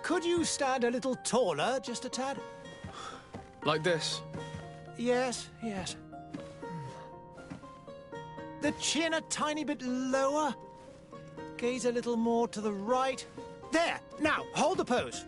Could you stand a little taller, just a tad? Like this? Yes, yes. The chin a tiny bit lower. Gaze a little more to the right. There! Now, hold the pose.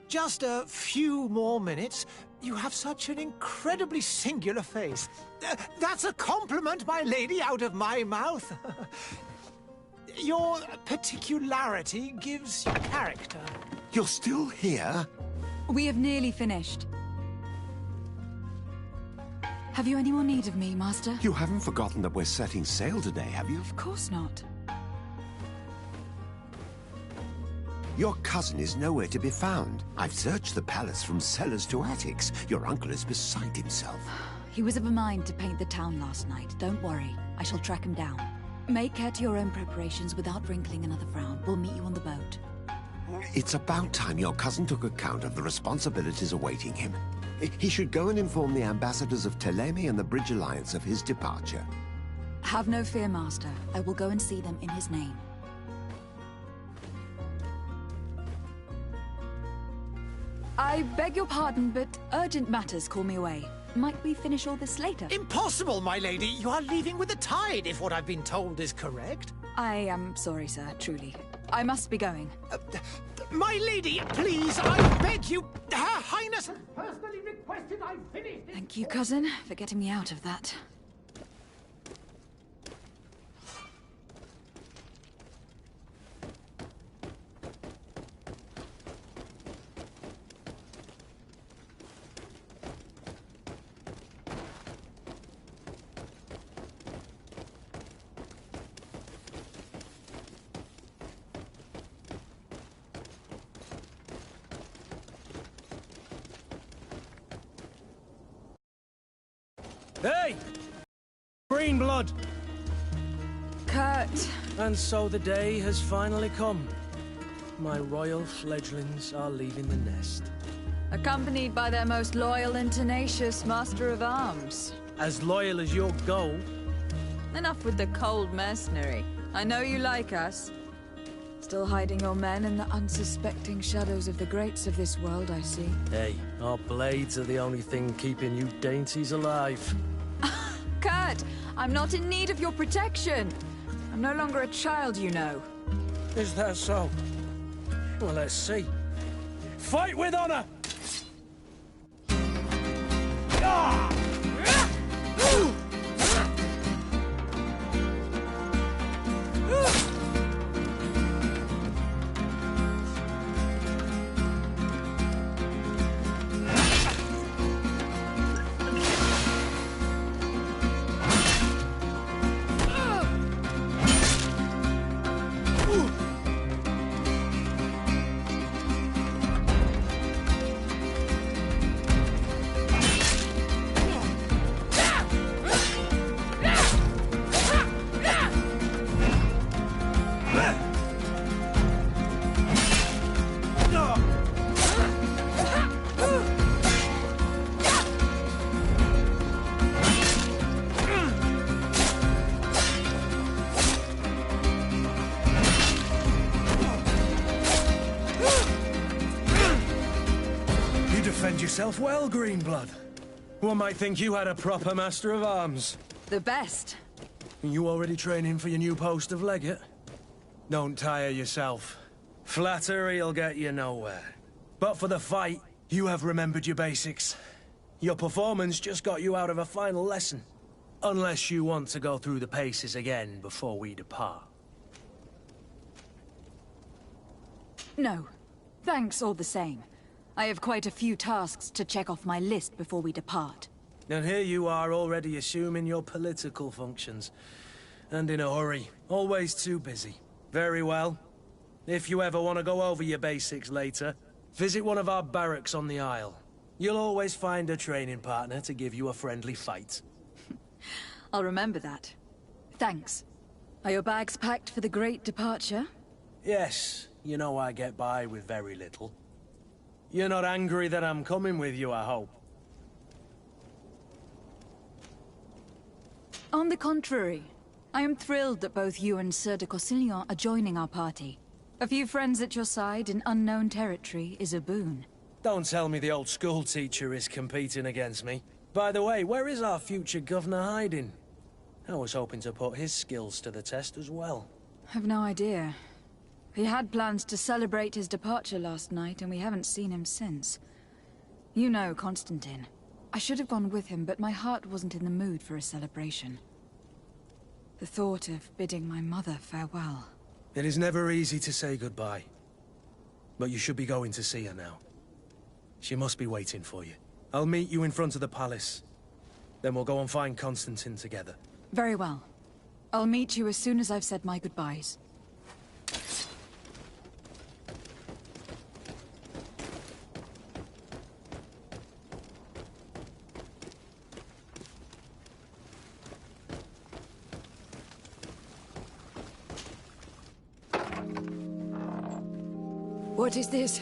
Just a few more minutes. You have such an incredibly singular face. That's a compliment, my lady, out of my mouth. Your particularity gives you character. You're still here? We have nearly finished. Have you any more need of me, Master? You haven't forgotten that we're setting sail today, have you? Of course not. Your cousin is nowhere to be found. I've searched the palace from cellars to attics. Your uncle is beside himself. He was of a mind to paint the town last night. Don't worry. I shall track him down. Make care to your own preparations without wrinkling another frown. We'll meet you on the boat. It's about time your cousin took account of the responsibilities awaiting him. He should go and inform the ambassadors of Telemi and the Bridge Alliance of his departure. Have no fear, Master. I will go and see them in his name. I beg your pardon, but urgent matters call me away. Might we finish all this later? Impossible, my lady. You are leaving with the tide, if what I've been told is correct. I am sorry, sir, truly. I must be going. My lady, please, I beg you. Her Highness has personally requested I finish this. Thank you, cousin, for getting me out of that. Hey! Green blood! Kurt! And so the day has finally come. My royal fledglings are leaving the nest. Accompanied by their most loyal and tenacious Master of Arms. As loyal as your gold. Enough with the cold mercenary. I know you like us. Still hiding your men in the unsuspecting shadows of the greats of this world, I see. Hey, our blades are the only thing keeping you dainties alive. Kurt, I'm not in need of your protection. I'm no longer a child, you know. Is that so? Well, let's see. Fight with honor! Ah! yourself well, Greenblood. One might think you had a proper master of arms. The best. You already training for your new post of legate? Don't tire yourself. Flattery'll get you nowhere. But for the fight, you have remembered your basics. Your performance just got you out of a final lesson. Unless you want to go through the paces again before we depart. No. Thanks all the same. I have quite a few tasks to check off my list before we depart. And here you are already assuming your political functions. And in a hurry. Always too busy. Very well. If you ever want to go over your basics later, visit one of our barracks on the Isle. You'll always find a training partner to give you a friendly fight. I'll remember that. Thanks. Are your bags packed for the great departure? Yes, you know I get by with very little. You're not angry that I'm coming with you, I hope. On the contrary, I am thrilled that both you and Sir de Corsillon are joining our party. A few friends at your side in unknown territory is a boon. Don't tell me the old school teacher is competing against me. By the way, where is our future governor hiding? I was hoping to put his skills to the test as well. I've no idea. He had plans to celebrate his departure last night, and we haven't seen him since. You know Constantine. I should have gone with him, but my heart wasn't in the mood for a celebration. The thought of bidding my mother farewell. It is never easy to say goodbye. But you should be going to see her now. She must be waiting for you. I'll meet you in front of the palace. Then we'll go and find Constantine together. Very well. I'll meet you as soon as I've said my goodbyes. What is this?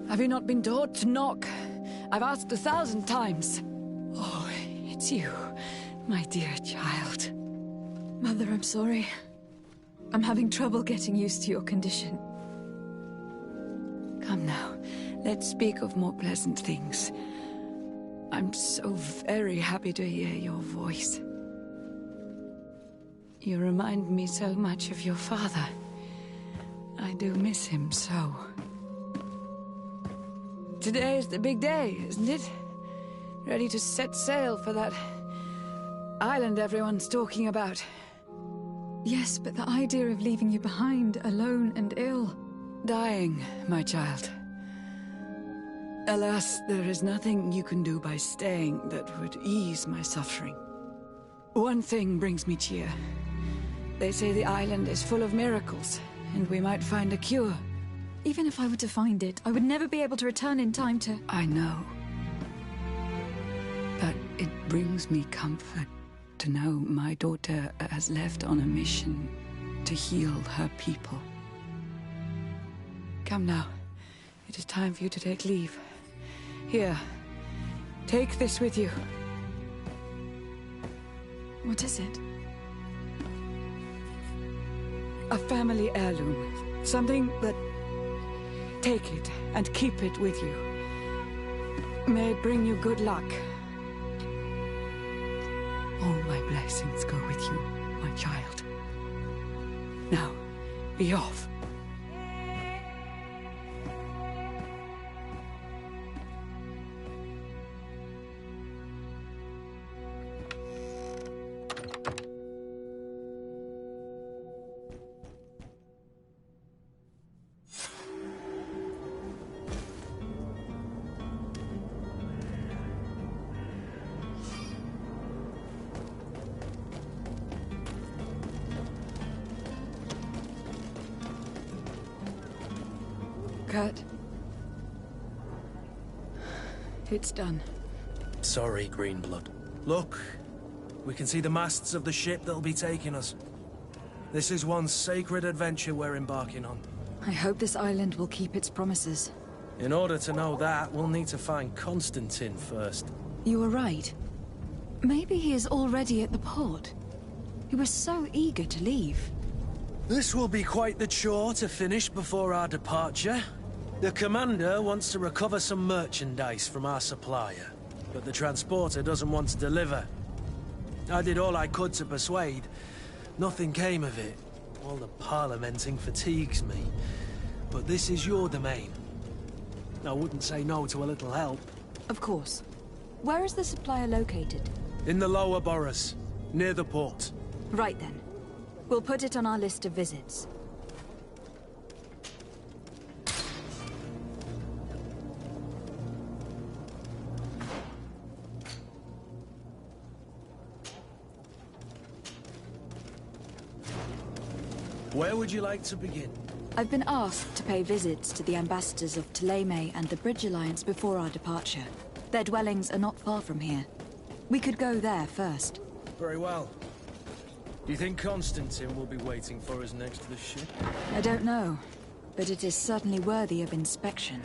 Have you not been taught to knock? I've asked 1,000 times. Oh, it's you, my dear child. Mother, I'm sorry. I'm having trouble getting used to your condition. Come now, let's speak of more pleasant things. I'm so very happy to hear your voice. You remind me so much of your father. I do miss him so. Today is the big day, isn't it? Ready to set sail for that island everyone's talking about. Yes, but the idea of leaving you behind, alone and ill... Dying, my child. Alas, there is nothing you can do by staying that would ease my suffering. One thing brings me cheer. They say the island is full of miracles, and we might find a cure. Even if I were to find it, I would never be able to return in time to... I know. But it brings me comfort to know my daughter has left on a mission to heal her people. Come now. It is time for you to take leave. Here. Take this with you. What is it? A family heirloom. Something that... Take it and keep it with you. May it bring you good luck. All my blessings go with you, my child. Now, be off. Kurt. It's done. Sorry, Greenblood. Look, we can see the masts of the ship that'll be taking us. This is one sacred adventure we're embarking on. I hope this island will keep its promises. In order to know that, we'll need to find Constantine first. You were right. Maybe he is already at the port. He was so eager to leave. This will be quite the chore to finish before our departure. The commander wants to recover some merchandise from our supplier, but the transporter doesn't want to deliver. I did all I could to persuade. Nothing came of it. All the parliamenting fatigues me. But this is your domain. I wouldn't say no to a little help. Of course. Where is the supplier located? In the lower boroughs, near the port. Right then. We'll put it on our list of visits. Where would you like to begin? I've been asked to pay visits to the ambassadors of Thélème and the Bridge Alliance before our departure. Their dwellings are not far from here. We could go there first. Very well. Do you think Constantine will be waiting for us next to the ship? I don't know, but it is certainly worthy of inspection.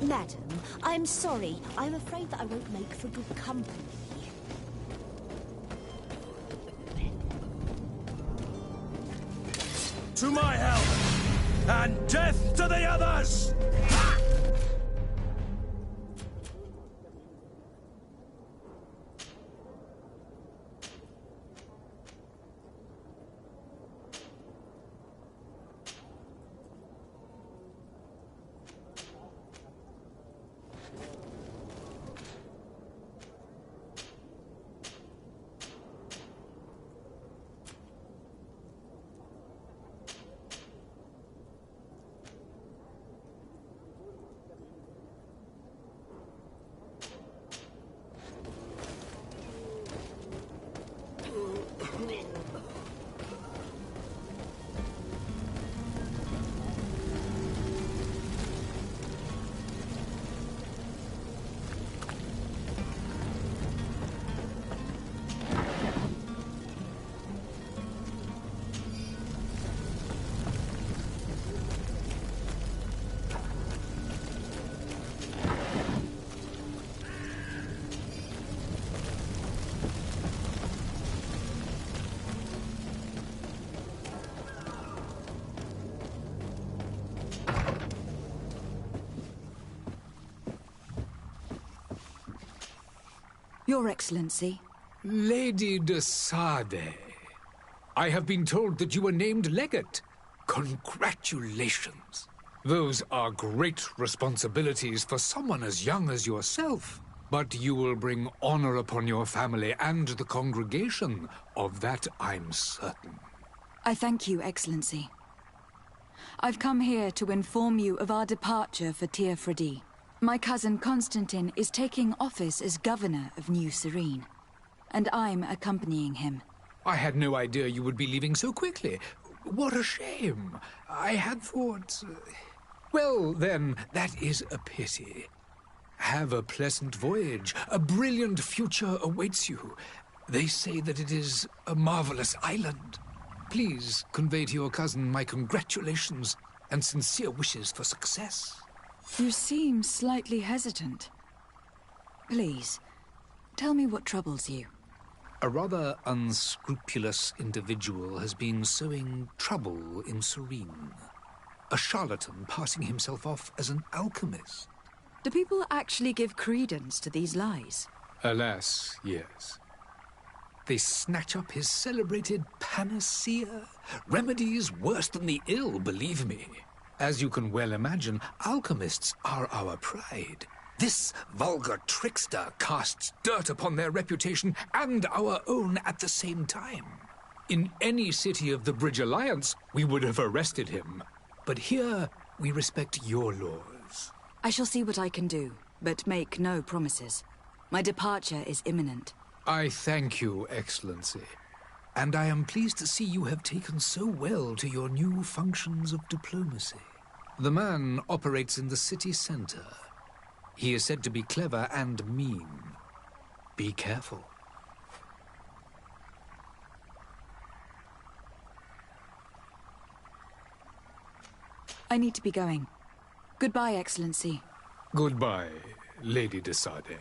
Madam, I'm sorry. I'm afraid that I won't make for good company. To my help! And death to the others! Your Excellency. Lady de Sade, I have been told that you were named legate. Congratulations. Those are great responsibilities for someone as young as yourself. But you will bring honor upon your family and the congregation. Of that I'm certain. I thank you, Excellency. I've come here to inform you of our departure for Teofredi. My cousin Constantine is taking office as governor of New Serene, and I'm accompanying him. I had no idea you would be leaving so quickly. What a shame. I had thought... Well, then, that is a pity. Have a pleasant voyage. A brilliant future awaits you. They say that it is a marvelous island. Please convey to your cousin my congratulations and sincere wishes for success. You seem slightly hesitant. Please, tell me what troubles you. A rather unscrupulous individual has been sowing trouble in Serene. A charlatan passing himself off as an alchemist. Do people actually give credence to these lies? Alas, yes. They snatch up his celebrated panacea. Remedies worse than the ill, believe me. As you can well imagine, alchemists are our pride. This vulgar trickster casts dirt upon their reputation and our own at the same time. In any city of the Bridge Alliance, we would have arrested him. But here, we respect your laws. I shall see what I can do, but make no promises. My departure is imminent. I thank you, Excellency. And I am pleased to see you have taken so well to your new functions of diplomacy. The man operates in the city center. He is said to be clever and mean. Be careful. I need to be going. Goodbye, Excellency. Goodbye, Lady de Sade.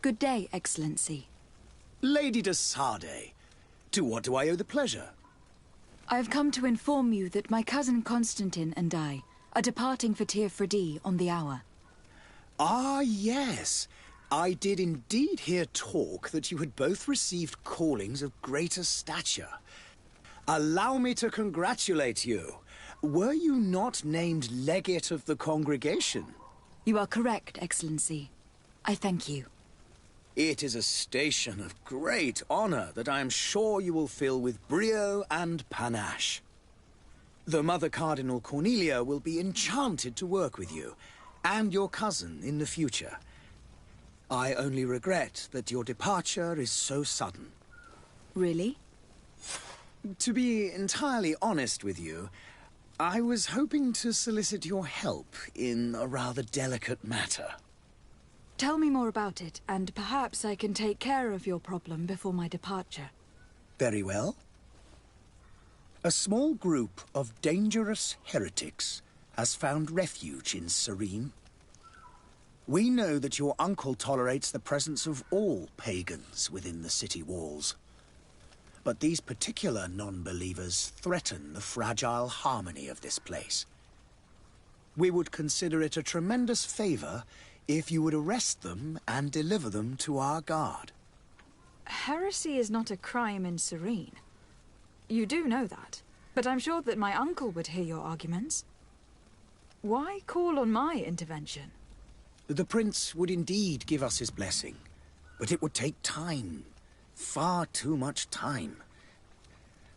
Good day, Excellency. Lady de Sade, to what do I owe the pleasure? I have come to inform you that my cousin Constantine and I are departing for Tir-Fredi on the hour. Ah, yes. I did indeed hear talk that you had both received callings of greater stature. Allow me to congratulate you. Were you not named legate of the congregation? You are correct, Excellency. I thank you. It is a station of great honor that I am sure you will fill with brio and panache. The Mother Cardinal Cornelia will be enchanted to work with you, and your cousin in the future. I only regret that your departure is so sudden. Really? To be entirely honest with you, I was hoping to solicit your help in a rather delicate matter. Tell me more about it, and perhaps I can take care of your problem before my departure. Very well. A small group of dangerous heretics has found refuge in Serene. We know that your uncle tolerates the presence of all pagans within the city walls. But these particular non-believers threaten the fragile harmony of this place. We would consider it a tremendous favor if you would arrest them and deliver them to our guard. Heresy is not a crime in Serene. You do know that, but I'm sure that my uncle would hear your arguments. Why call on my intervention? The prince would indeed give us his blessing, but it would take time. Far too much time.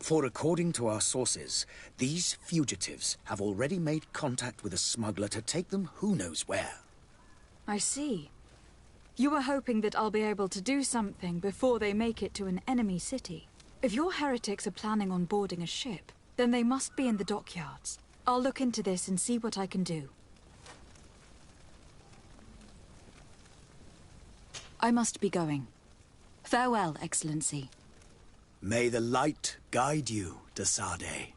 For according to our sources, these fugitives have already made contact with a smuggler to take them who knows where. I see. You were hoping that I'll be able to do something before they make it to an enemy city. If your heretics are planning on boarding a ship, then they must be in the dockyards. I'll look into this and see what I can do. I must be going. Farewell, Excellency. May the light guide you, de Sade.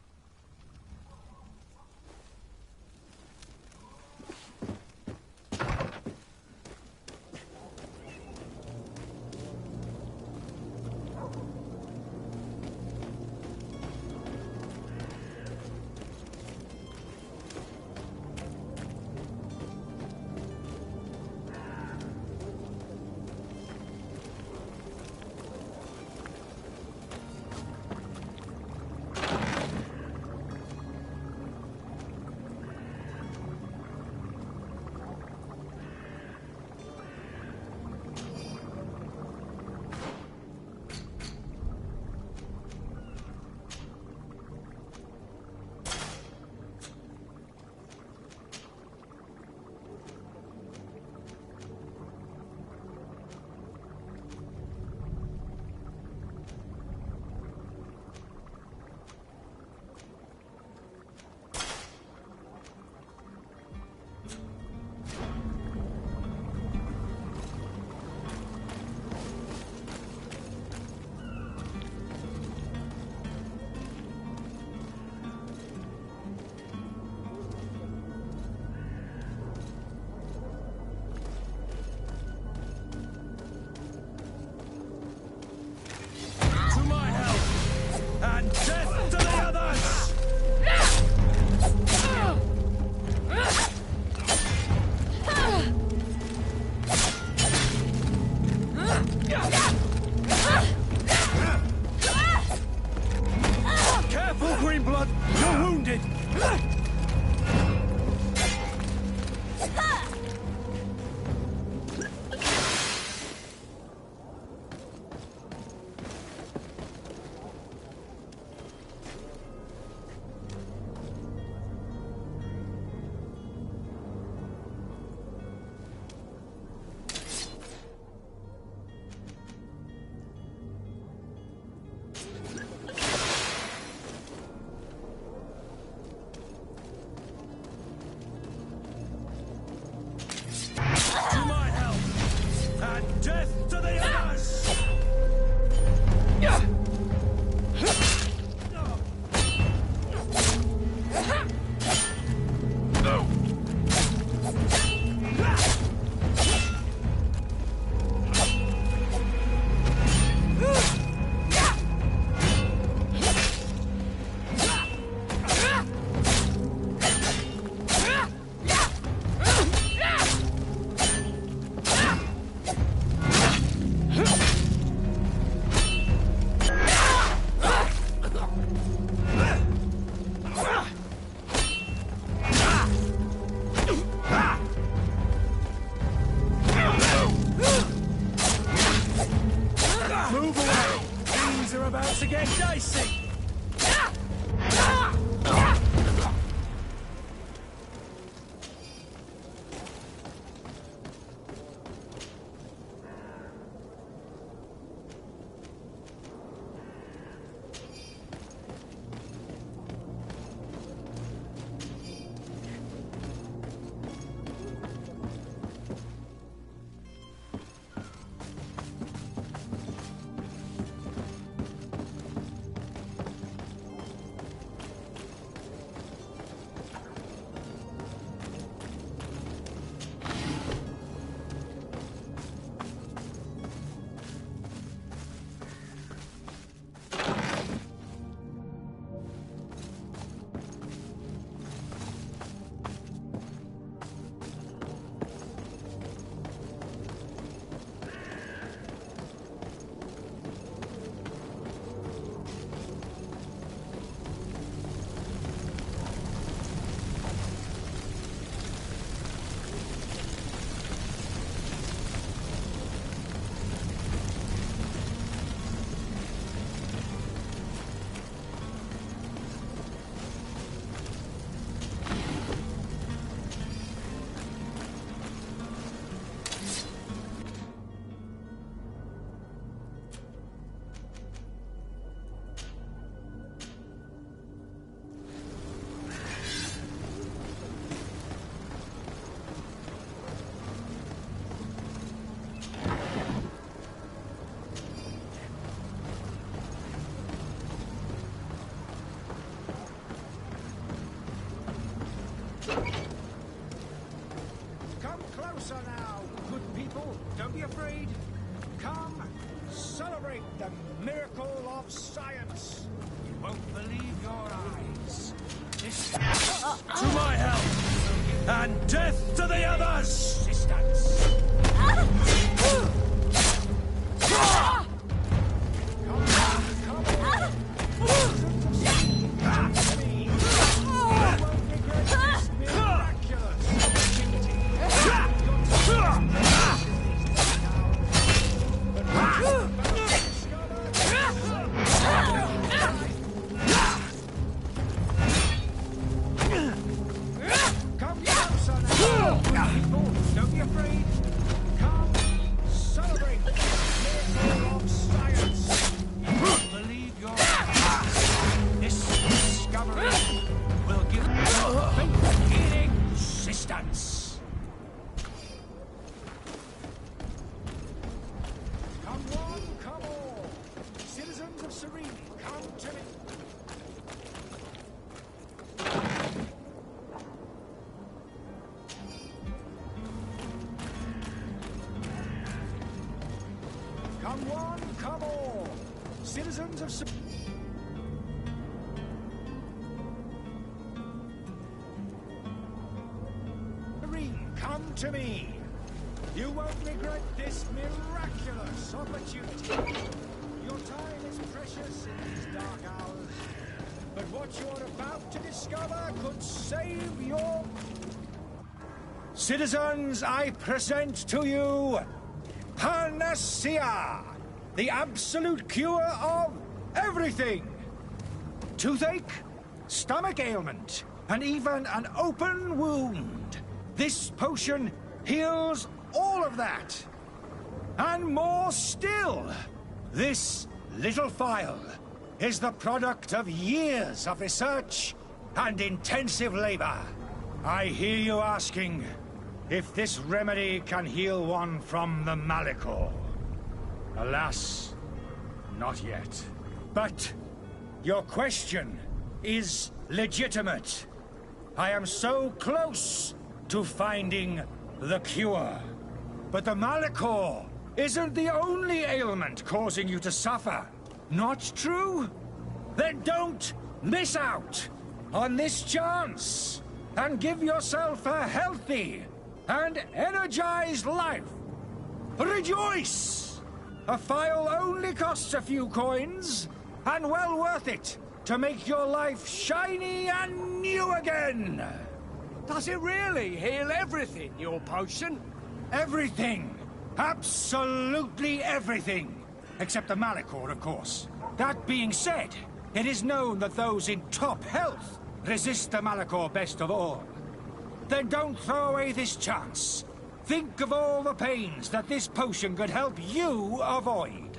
defeated! Serene, come to me. Come one, come all. Citizens of Serene, come to me. You won't regret this miraculous opportunity. Your time is precious in these dark hours, but what you're about to discover could save your... Citizens, I present to you Panacea, the absolute cure of everything. Toothache, stomach ailment, and even an open wound. This potion heals all of that. And more still. This little phial is the product of years of research and intensive labor. I hear you asking if this remedy can heal one from the Malachor. Alas, not yet. But your question is legitimate. I am so close to finding the cure. But the Malachor isn't the only ailment causing you to suffer. Not true? Then don't miss out on this chance and give yourself a healthy and energized life. Rejoice! A phial only costs a few coins, and well worth it to make your life shiny and new again. Does it really heal everything, your potion? Everything. Absolutely everything. Except the Malachor, of course. That being said, it is known that those in top health resist the Malachor best of all. Then don't throw away this chance. Think of all the pains that this potion could help you avoid.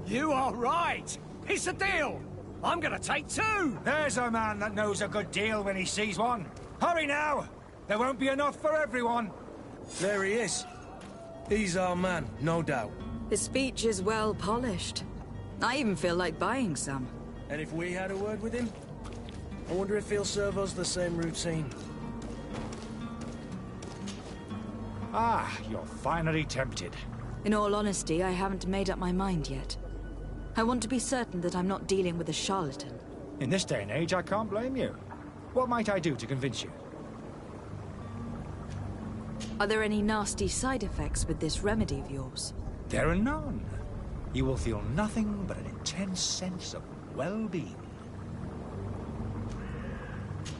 You are right. It's a deal. I'm gonna take two. There's a man that knows a good deal when he sees one. Hurry now. There won't be enough for everyone. There he is. He's our man, no doubt. His speech is well polished. I even feel like buying some. And if we had a word with him? I wonder if he'll serve us the same routine. Ah, you're finally tempted. In all honesty, I haven't made up my mind yet. I want to be certain that I'm not dealing with a charlatan. In this day and age, I can't blame you. What might I do to convince you? Are there any nasty side effects with this remedy of yours? There are none. You will feel nothing but an intense sense of well-being.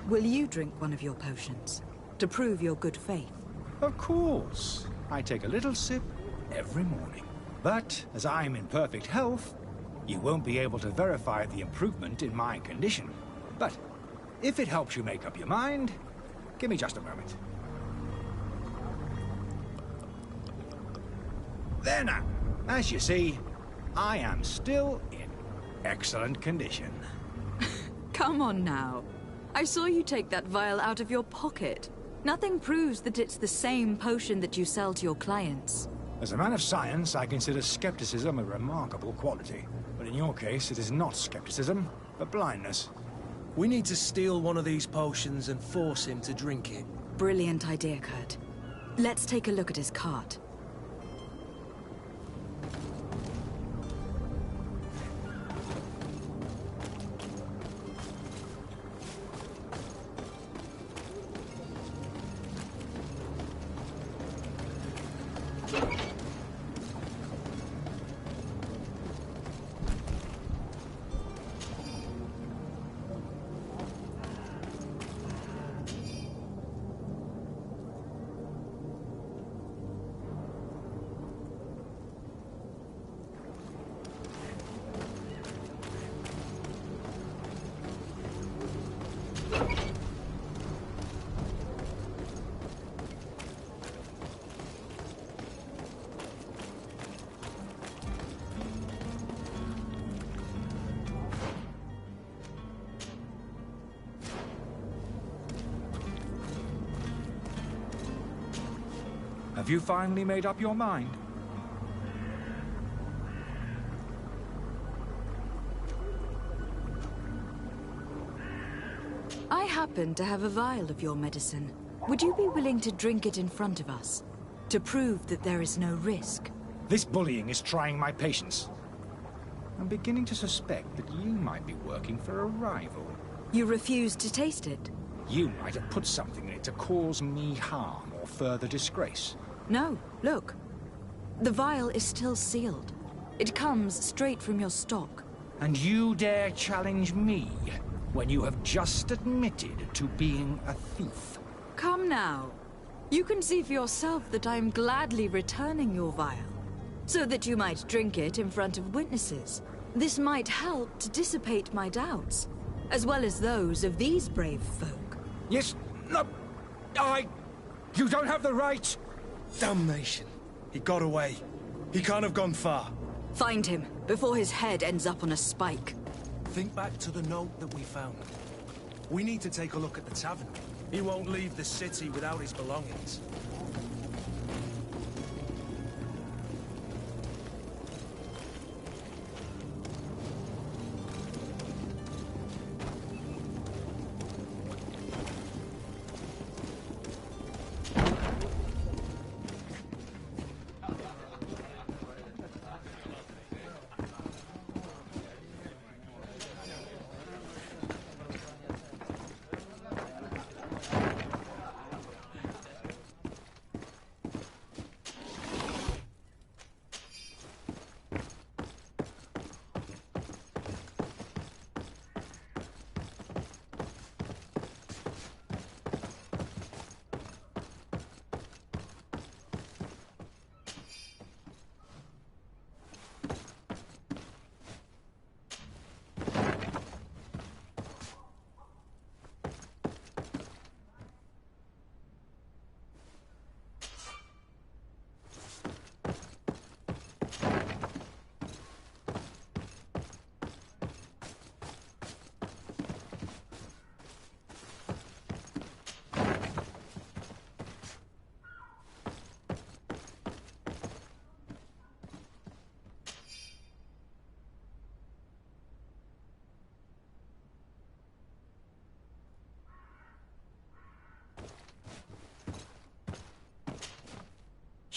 Will you drink one of your potions to prove your good faith? Of course. I take a little sip every morning. But as I'm in perfect health, you won't be able to verify the improvement in my condition. But if it helps you make up your mind, give me just a moment. There now. As you see, I am still in excellent condition. Come on now. I saw you take that vial out of your pocket. Nothing proves that it's the same potion that you sell to your clients. As a man of science, I consider skepticism a remarkable quality. But in your case, it is not skepticism, but blindness. We need to steal one of these potions and force him to drink it. Brilliant idea, Kurt. Let's take a look at his cart. Have you finally made up your mind? I happen to have a vial of your medicine. Would you be willing to drink it in front of us? To prove that there is no risk? This bullying is trying my patience. I'm beginning to suspect that you might be working for a rival. You refuse to taste it? You might have put something in it to cause me harm or further disgrace. No, look. The vial is still sealed. It comes straight from your stock. And you dare challenge me? when you have just admitted to being a thief? Come now. You can see for yourself that I am gladly returning your vial, so that you might drink it in front of witnesses. This might help to dissipate my doubts, as well as those of these brave folk. Yes, no, you don't have the right. Damnation. He got away. He can't have gone far. Find him, before his head ends up on a spike. Think back to the note that we found. We need to take a look at the tavern. He won't leave the city without his belongings.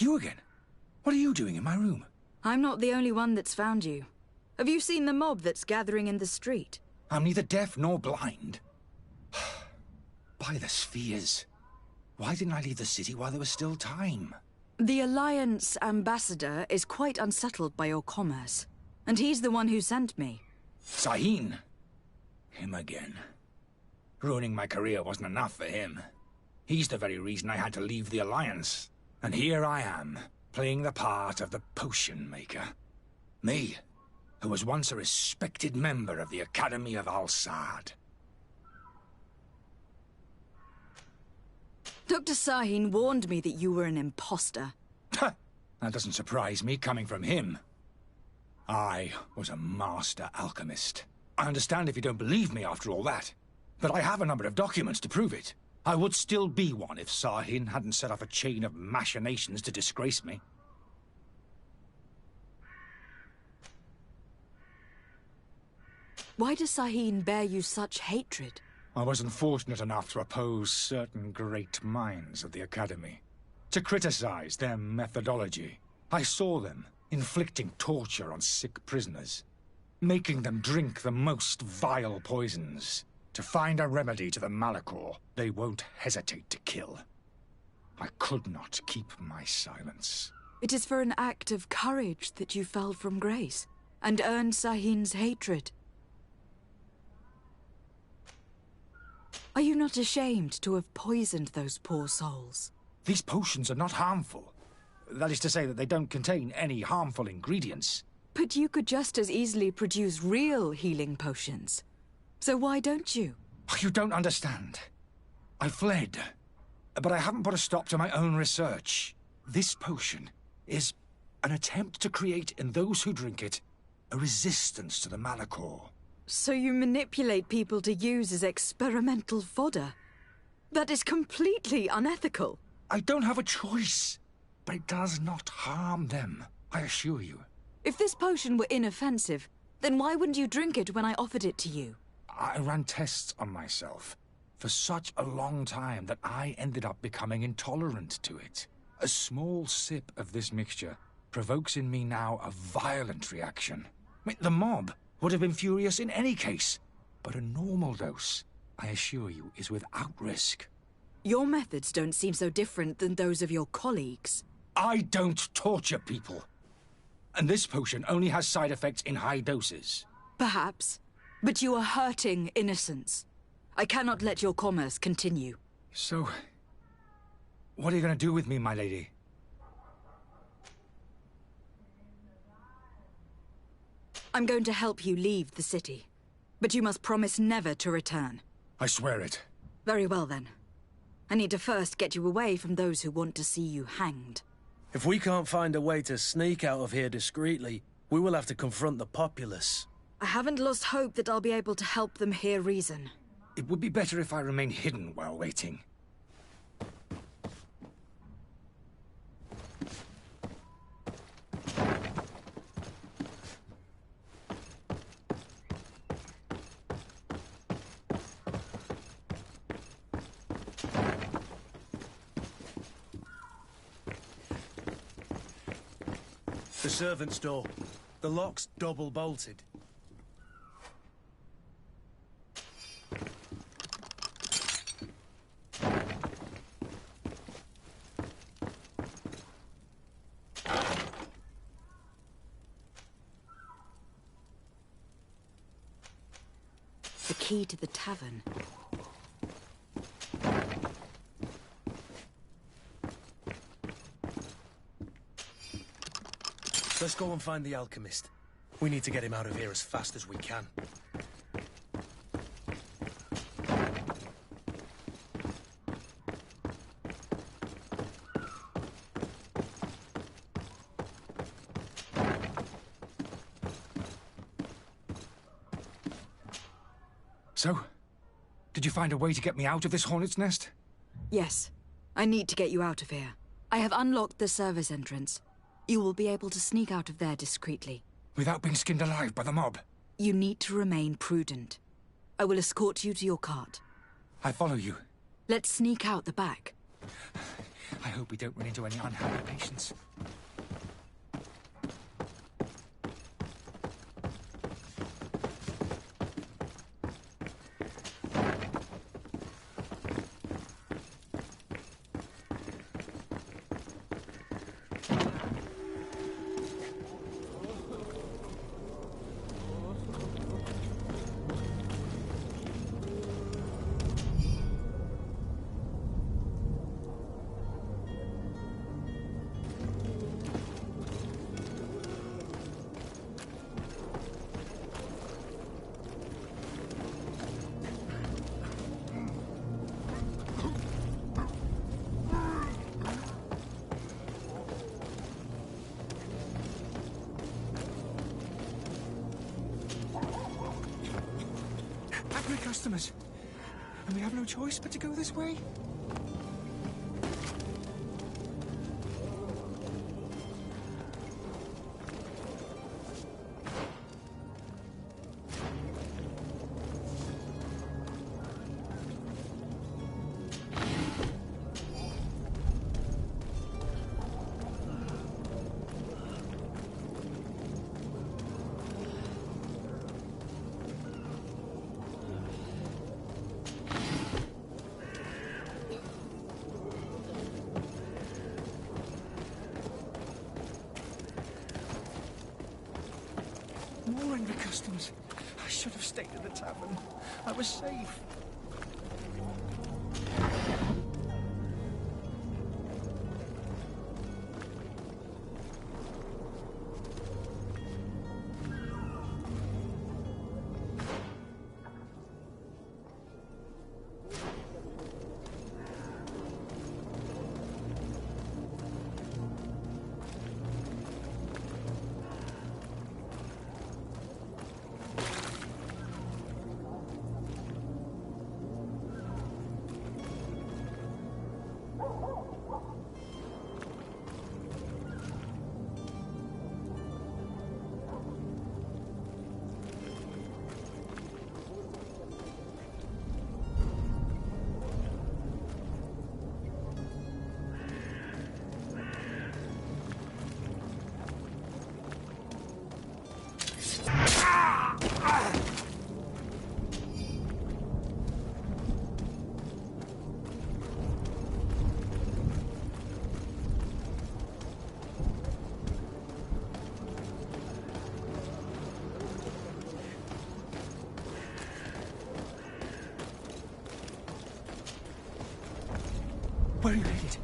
You again? What are you doing in my room? I'm not the only one that's found you. Have you seen the mob that's gathering in the street? I'm neither deaf nor blind. By the spheres. Why didn't I leave the city while there was still time? The Alliance ambassador is quite unsettled by your commerce, and he's the one who sent me. Serene. Him again. Ruining my career wasn't enough for him. He's the very reason I had to leave the Alliance. And here I am, playing the part of the potion maker. Me, who was once a respected member of the Academy of Al-Sad. Dr. Sahin warned me that you were an imposter. That doesn't surprise me, coming from him. I was a master alchemist. I understand if you don't believe me after all that, but I have a number of documents to prove it. I would still be one if Sahin hadn't set off a chain of machinations to disgrace me. Why does Sahin bear you such hatred? I wasn't fortunate enough to oppose certain great minds of the Academy, to criticize their methodology. I saw them inflicting torture on sick prisoners, making them drink the most vile poisons. To find a remedy to the Malachor, they won't hesitate to kill. I could not keep my silence. It is for an act of courage that you fell from grace, and earned Sahin's hatred. Are you not ashamed to have poisoned those poor souls? These potions are not harmful. That is to say that they don't contain any harmful ingredients. But you could just as easily produce real healing potions. So why don't you? You don't understand. I fled, but I haven't put a stop to my own research. This potion is an attempt to create in those who drink it a resistance to the Malachor. So you manipulate people to use as experimental fodder? That is completely unethical. I don't have a choice, but it does not harm them, I assure you. If this potion were inoffensive, then why wouldn't you drink it when I offered it to you? I ran tests on myself for such a long time that I ended up becoming intolerant to it. A small sip of this mixture provokes in me now a violent reaction. I mean, the mob would have been furious in any case, but a normal dose, I assure you, is without risk. Your methods don't seem so different than those of your colleagues. I don't torture people. And this potion only has side effects in high doses. Perhaps. But you are hurting innocents. I cannot let your commerce continue. So, what are you going to do with me, my lady? I'm going to help you leave the city. But you must promise never to return. I swear it. Very well, then. I need to first get you away from those who want to see you hanged. If we can't find a way to sneak out of here discreetly, we will have to confront the populace. I haven't lost hope that I'll be able to help them hear reason. It would be better if I remain hidden while waiting. The servant's door. The lock's double bolted. The key to the tavern. Let's go and find the alchemist. We need to get him out of here as fast as we can. So, did you find a way to get me out of this hornet's nest? Yes. I need to get you out of here. I have unlocked the service entrance. You will be able to sneak out of there discreetly. Without being skinned alive by the mob? You need to remain prudent. I will escort you to your cart. I follow you. Let's sneak out the back. I hope we don't run into any unhappy patients. Angry customers. And we have no choice but to go this way? More angry customers. I should have stayed at the tavern. I was safe. Where are you headed?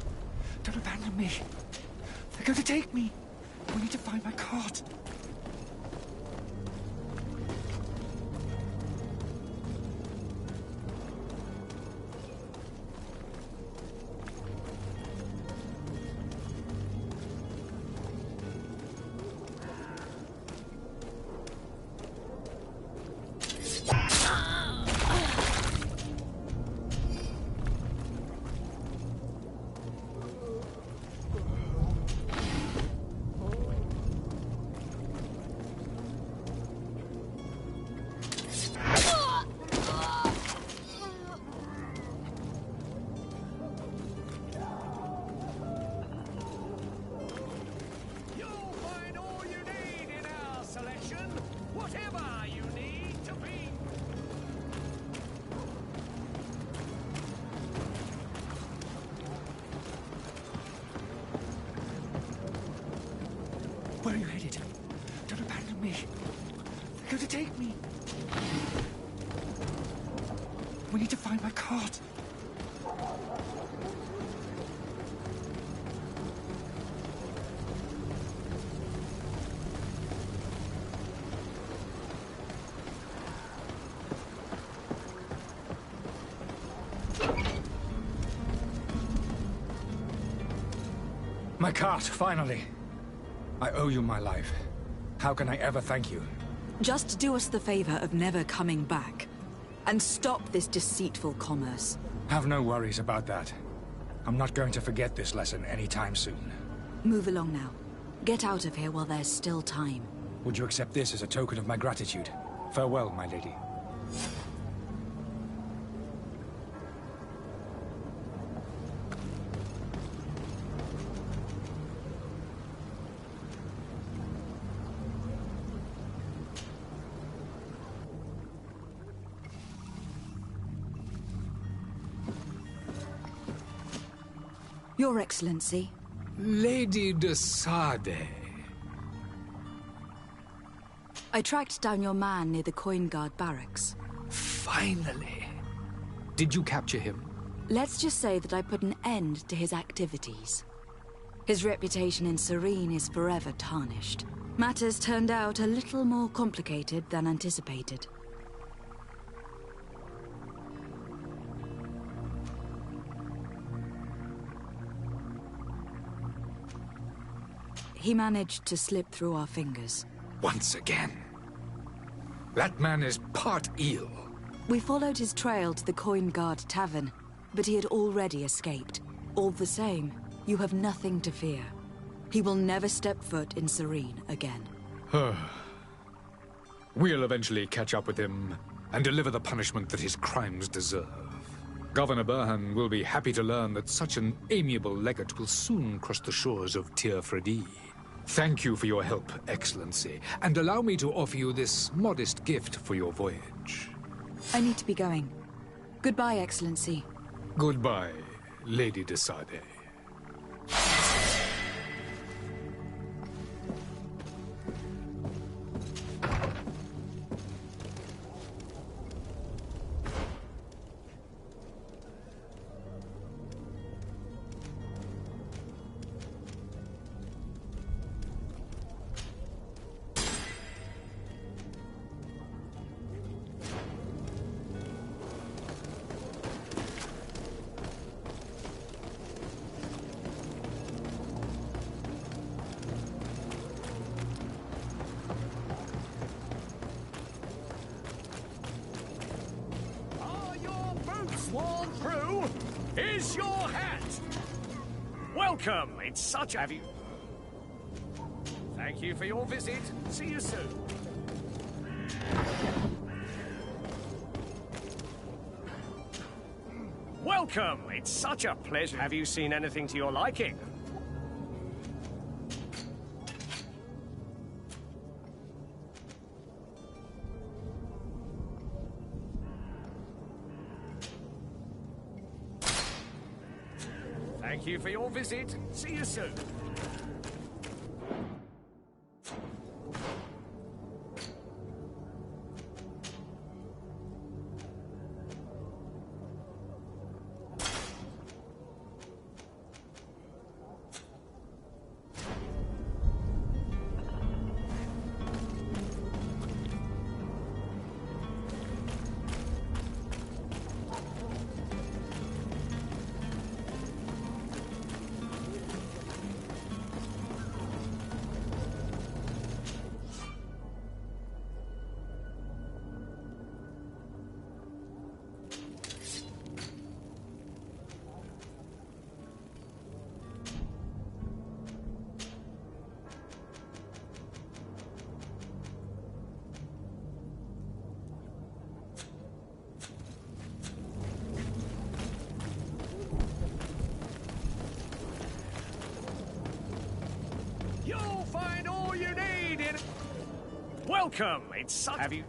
Don't abandon me. They're going to take me. We need to find my cart. Where are you headed? Don't abandon me. They're going to take me. We need to find my cart. My cart, finally. I owe you my life. How can I ever thank you? Just do us the favor of never coming back. And stop this deceitful commerce. Have no worries about that. I'm not going to forget this lesson anytime soon. Move along now. Get out of here while there's still time. Would you accept this as a token of my gratitude? Farewell, my lady. Your Excellency. Lady de Sade. I tracked down your man near the Coin Guard barracks. Finally. Did you capture him? Let's just say that I put an end to his activities. His reputation in Serene is forever tarnished. Matters turned out a little more complicated than anticipated. He managed to slip through our fingers. Once again. That man is part eel. We followed his trail to the Coin Guard Tavern, but he had already escaped. All the same, you have nothing to fear. He will never step foot in Serene again. We'll eventually catch up with him and deliver the punishment that his crimes deserve. Governor Burhan will be happy to learn that such an amiable legate will soon cross the shores of Tir Fredi. Thank you for your help, Excellency, and allow me to offer you this modest gift for your voyage. I need to be going. Goodbye, Excellency. Goodbye, Lady de Sade. Sworn through is your hat. Welcome. It's such a... Thank you for your visit. See you soon. Welcome. It's such a pleasure. Have you seen anything to your liking? Thank you for your visit. See you soon. Welcome! It's such... Have you...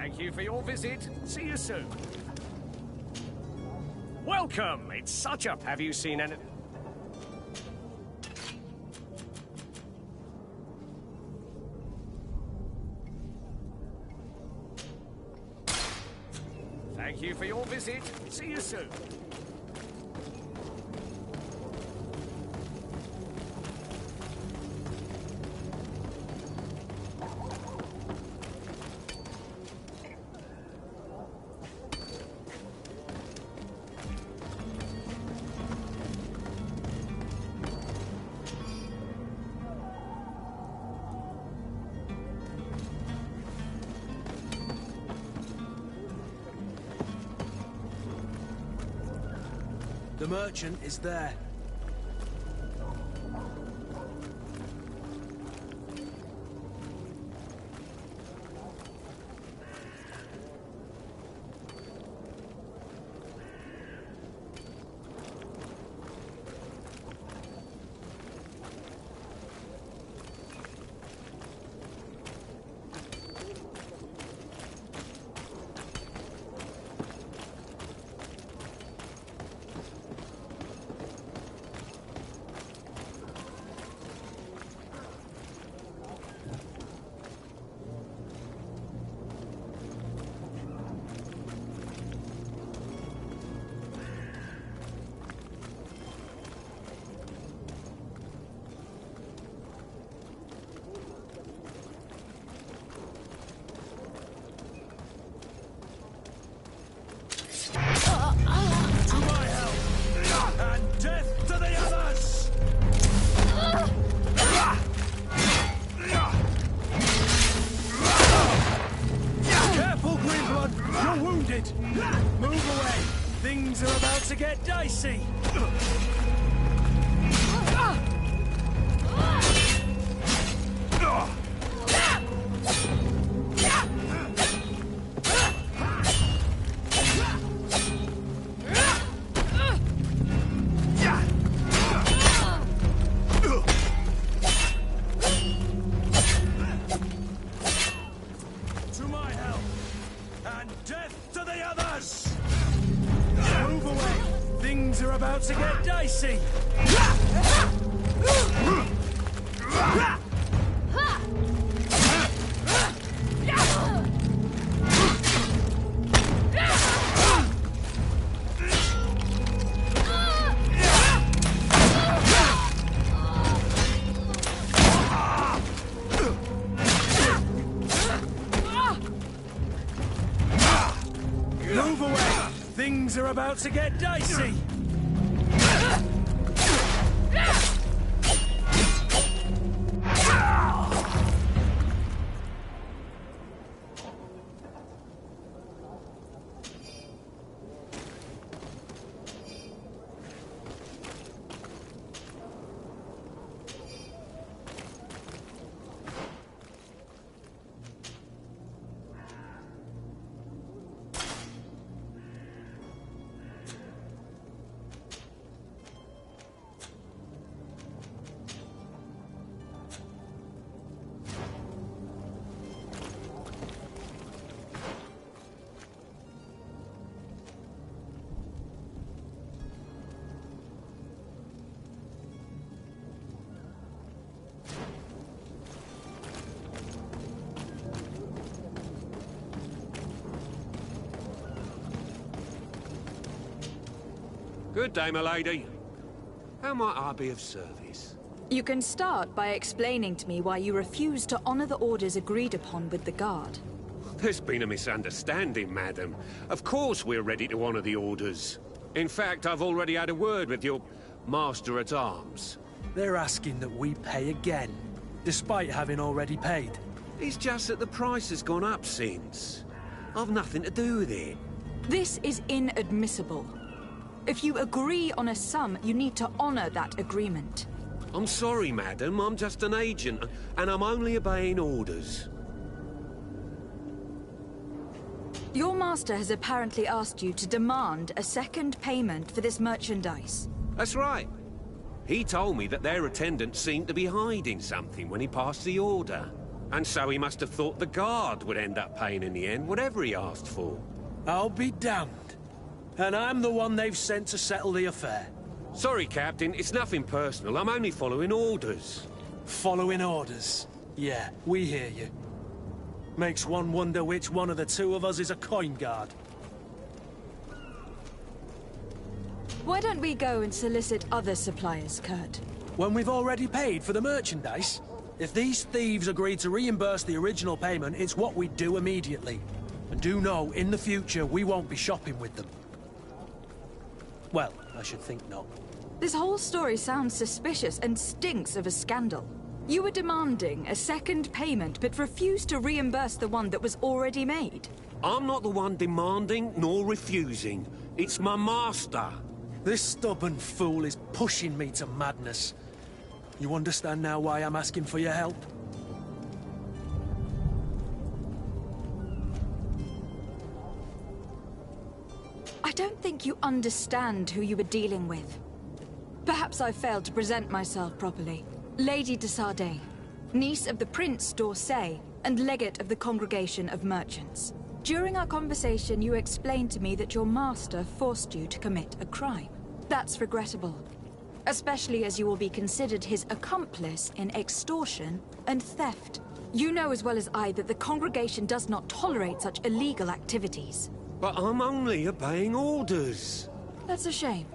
Thank you for your visit. See you soon. Welcome! It's such a... Have you seen any... Thank you for your visit. See you soon. The merchant is there. About to get dicey. Good day, my lady. How might I be of service? You can start by explaining to me why you refuse to honor the orders agreed upon with the guard. There's been a misunderstanding, madam. Of course we're ready to honor the orders. In fact, I've already had a word with your master-at-arms. They're asking that we pay again, despite having already paid. It's just that the price has gone up since. I've nothing to do with it. This is inadmissible. If you agree on a sum, you need to honor that agreement. I'm sorry, madam. I'm just an agent, and I'm only obeying orders. Your master has apparently asked you to demand a second payment for this merchandise. That's right. He told me that their attendant seemed to be hiding something when he passed the order. And so he must have thought the guard would end up paying in the end, whatever he asked for. I'll be damned. And I'm the one they've sent to settle the affair. Sorry, Captain. It's nothing personal. I'm only following orders. Following orders? Yeah, we hear you. Makes one wonder which one of the two of us is a coin guard. Why don't we go and solicit other suppliers, Kurt? When we've already paid for the merchandise? If these thieves agreed to reimburse the original payment, it's what we'd do immediately. And do know, in the future, we won't be shopping with them. Well, I should think not. This whole story sounds suspicious and stinks of a scandal. You were demanding a second payment, but refused to reimburse the one that was already made. I'm not the one demanding nor refusing. It's my master. This stubborn fool is pushing me to madness. You understand now why I'm asking for your help? I don't think you understand who you were dealing with. Perhaps I failed to present myself properly. Lady de Sardet, niece of the Prince d'Orsay, and legate of the Congregation of Merchants. During our conversation, you explained to me that your master forced you to commit a crime. That's regrettable, especially as you will be considered his accomplice in extortion and theft. You know as well as I that the Congregation does not tolerate such illegal activities. But I'm only obeying orders. That's a shame.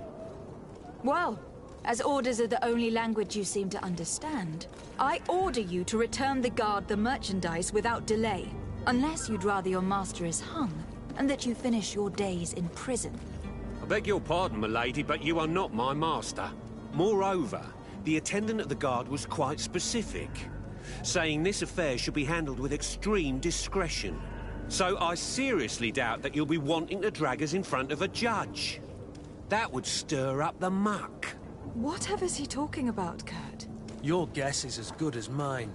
Well, as orders are the only language you seem to understand, I order you to return the guard the merchandise without delay, unless you'd rather your master is hung, and that you finish your days in prison. I beg your pardon, my lady, but you are not my master. Moreover, the attendant of the guard was quite specific, saying this affair should be handled with extreme discretion. So I seriously doubt that you'll be wanting to drag us in front of a judge. That would stir up the muck. Whatever is he talking about, Kurt? Your guess is as good as mine.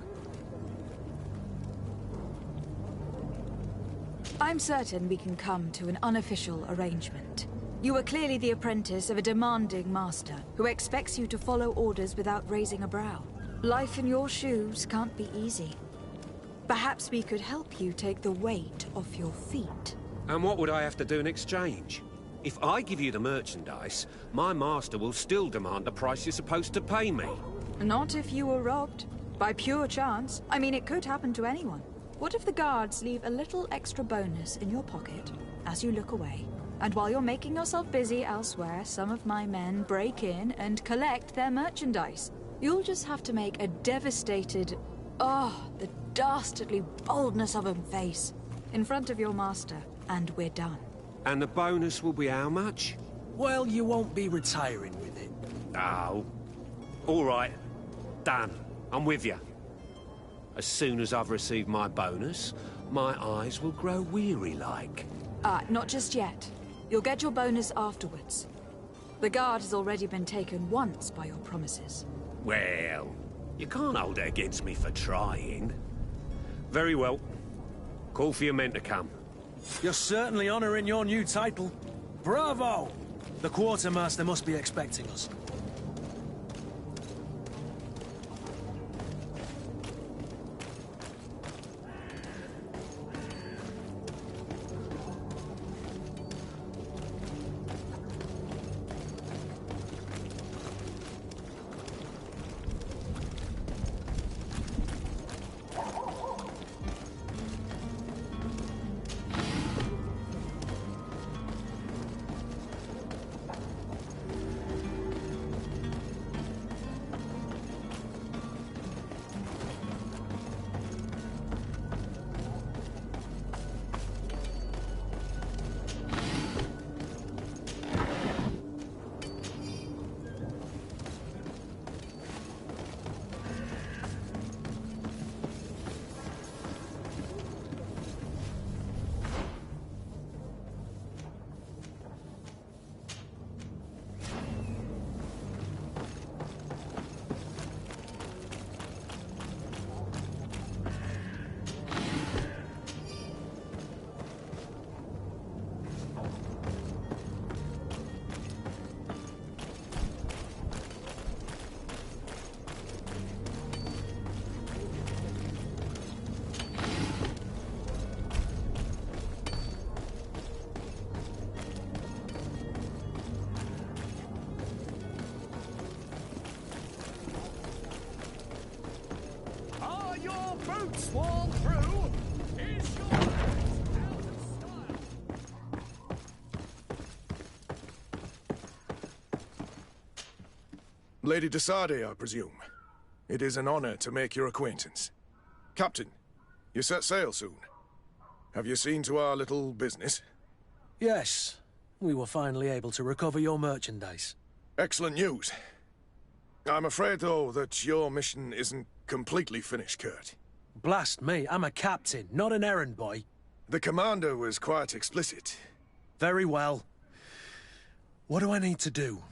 I'm certain we can come to an unofficial arrangement. You are clearly the apprentice of a demanding master, who expects you to follow orders without raising a brow. Life in your shoes can't be easy. Perhaps we could help you take the weight off your feet. And what would I have to do in exchange? If I give you the merchandise, my master will still demand the price you're supposed to pay me. Not if you were robbed. By pure chance. I mean, it could happen to anyone. What if the guards leave a little extra bonus in your pocket as you look away? And while you're making yourself busy elsewhere, some of my men break in and collect their merchandise. You'll just have to make a devastated, the dastardly boldness of him face in front of your master, and we're done. And the bonus will be how much? Well, you won't be retiring with it. Oh. All right. Done. I'm with you. As soon as I've received my bonus, my eyes will grow weary-like. Not just yet. You'll get your bonus afterwards. The guard has already been taken once by your promises. Well, you can't hold it against me for trying. Very well. Call for your men to come. You're certainly honoring your new title. Bravo! The quartermaster must be expecting us. swarm through. Is your hand out of style? Lady de Sardet, I presume. It is an honor to make your acquaintance. Captain, you set sail soon. Have you seen to our little business? Yes. We were finally able to recover your merchandise. Excellent news. I'm afraid, though, that your mission isn't completely finished, Kurt. Blast me, I'm a captain, not an errand boy. The commander was quite explicit. Very well. What do I need to do?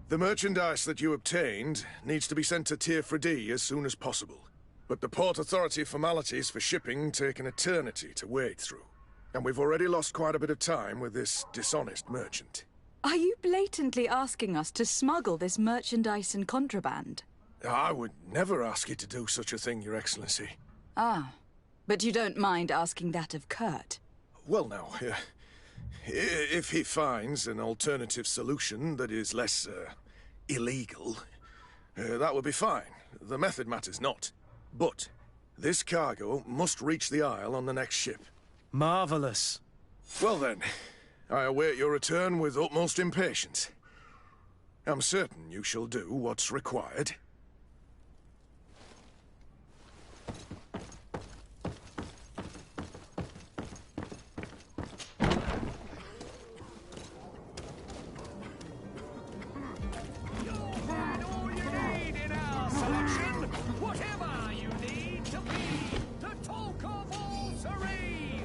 The merchandise that you obtained needs to be sent to Tier 4D as soon as possible. But the Port Authority formalities for shipping take an eternity to wade through. And we've already lost quite a bit of time with this dishonest merchant. Are you blatantly asking us to smuggle this merchandise and contraband? I would never ask you to do such a thing, Your Excellency. Ah, but you don't mind asking that of Kurt? Well, now, if he finds an alternative solution that is less, illegal, that would be fine. The method matters not. But this cargo must reach the Isle on the next ship. Marvelous. Well then, I await your return with utmost impatience. I'm certain you shall do what's required. Whatever you need to be the talk of all Serene.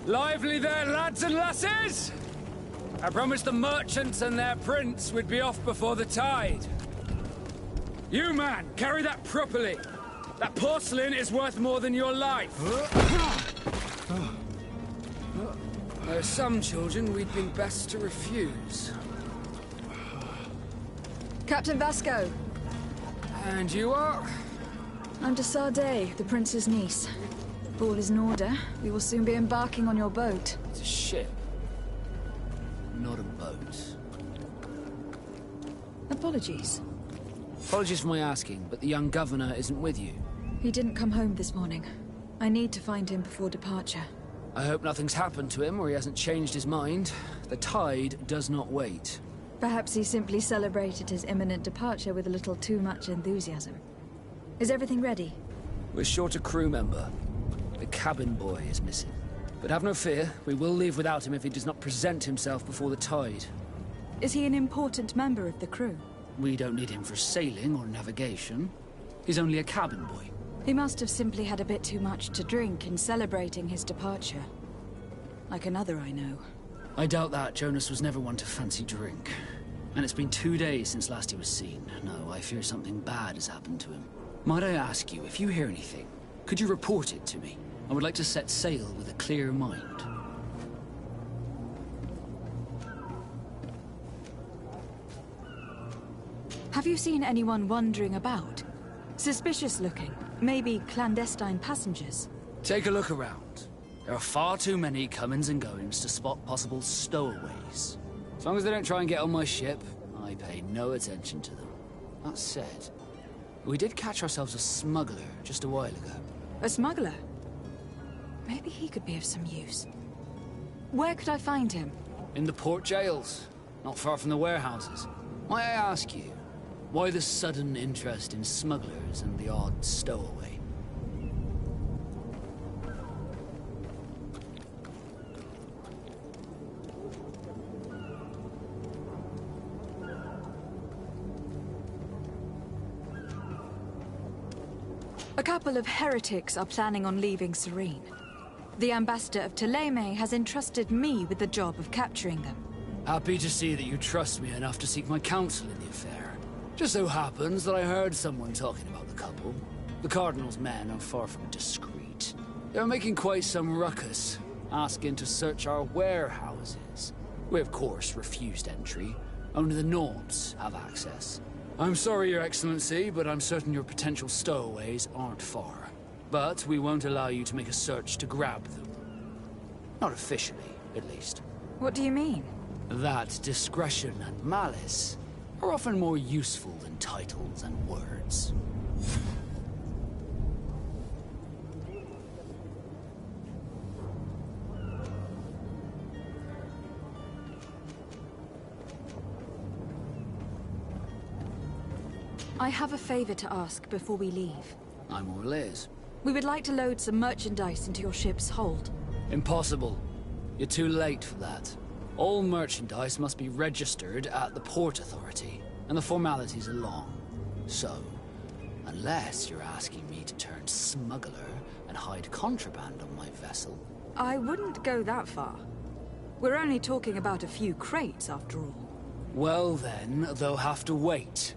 Lively there, lads and lasses! I promised the merchants and their prince we'd be off before the tide. You, man, carry that properly. That porcelain is worth more than your life. There are some children we'd been best to refuse. Captain Vasco. And you are? I'm de Sardet, the prince's niece. If all is in order, we will soon be embarking on your boat. It's a ship, not a boat. Apologies. Apologies for my asking, but the young governor isn't with you. He didn't come home this morning. I need to find him before departure. I hope nothing's happened to him or he hasn't changed his mind. The tide does not wait. Perhaps he simply celebrated his imminent departure with a little too much enthusiasm. Is everything ready? We're short a crew member. The cabin boy is missing. But have no fear, we will leave without him if he does not present himself before the tide. Is he an important member of the crew? We don't need him for sailing or navigation. He's only a cabin boy. He must have simply had a bit too much to drink in celebrating his departure. Like another I know. I doubt that. Jonas was never one to fancy drink. And it's been 2 days since last he was seen. No, I fear something bad has happened to him. Might I ask you, if you hear anything, could you report it to me? I would like to set sail with a clear mind. Have you seen anyone wandering about? Suspicious looking. Maybe clandestine passengers. Take a look around. There are far too many comings and goings to spot possible stowaways. As long as they don't try and get on my ship, I pay no attention to them. That said, we did catch ourselves a smuggler just a while ago. A smuggler? Maybe he could be of some use. Where could I find him? In the port jails, not far from the warehouses. Might I ask you, why the sudden interest in smugglers and the odd stowaway? A couple of heretics are planning on leaving Serene. The ambassador of Ptolemy has entrusted me with the job of capturing them. Happy to see that you trust me enough to seek my counsel in the affair. Just so happens that I heard someone talking about the couple. The Cardinal's men are far from discreet. They're making quite some ruckus, asking to search our warehouses. We of course refused entry. Only the Nauts have access. I'm sorry, Your Excellency, but I'm certain your potential stowaways aren't far. But we won't allow you to make a search to grab them. Not officially, at least. What do you mean? That discretion and malice are often more useful than titles and words. I have a favor to ask before we leave. I'm all ears. We would like to load some merchandise into your ship's hold. Impossible. You're too late for that. All merchandise must be registered at the Port Authority, and the formalities are long. So, unless you're asking me to turn smuggler and hide contraband on my vessel... I wouldn't go that far. We're only talking about a few crates, after all. Well then, they'll have to wait.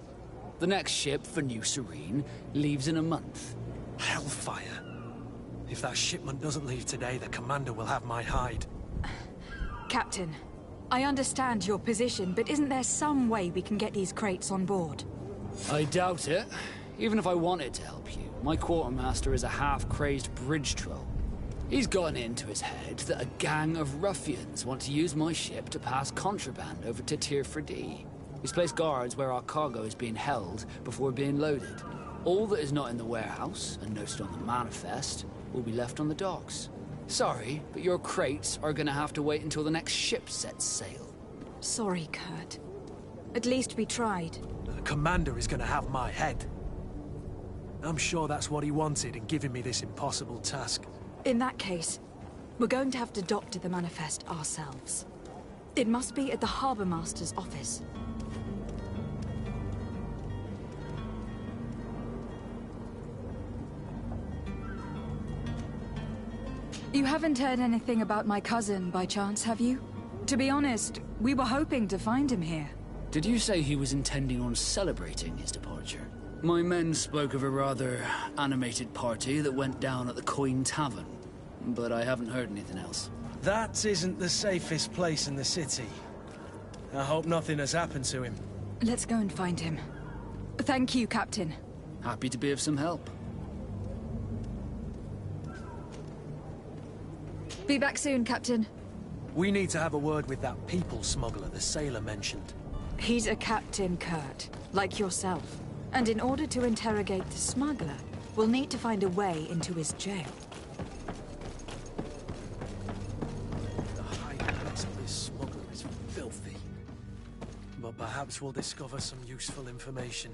The next ship for New Serene leaves in a month. Hellfire. If that shipment doesn't leave today, the commander will have my hide. Captain, I understand your position, but isn't there some way we can get these crates on board? I doubt it. Even if I wanted to help you, my quartermaster is a half-crazed bridge troll. He's gotten into his head that a gang of ruffians want to use my ship to pass contraband over to Tier 4D. He's placed guards where our cargo is being held before being loaded. All that is not in the warehouse, and noted on the manifest, will be left on the docks. Sorry, but your crates are gonna have to wait until the next ship sets sail. Sorry, Kurt. At least we tried. The commander is gonna have my head. I'm sure that's what he wanted in giving me this impossible task. In that case, we're going to have to doctor the manifest ourselves. It must be at the Harbour Master's office. You haven't heard anything about my cousin, by chance, have you? To be honest, we were hoping to find him here. Did you say he was intending on celebrating his departure? My men spoke of a rather animated party that went down at the Coin Tavern, but I haven't heard anything else. That isn't the safest place in the city. I hope nothing has happened to him. Let's go and find him. Thank you, Captain. Happy to be of some help. Be back soon, Captain. We need to have a word with that people smuggler the sailor mentioned. He's a captain, Kurt, like yourself. And in order to interrogate the smuggler, we'll need to find a way into his jail. The hiding place of this smuggler is filthy. But perhaps we'll discover some useful information.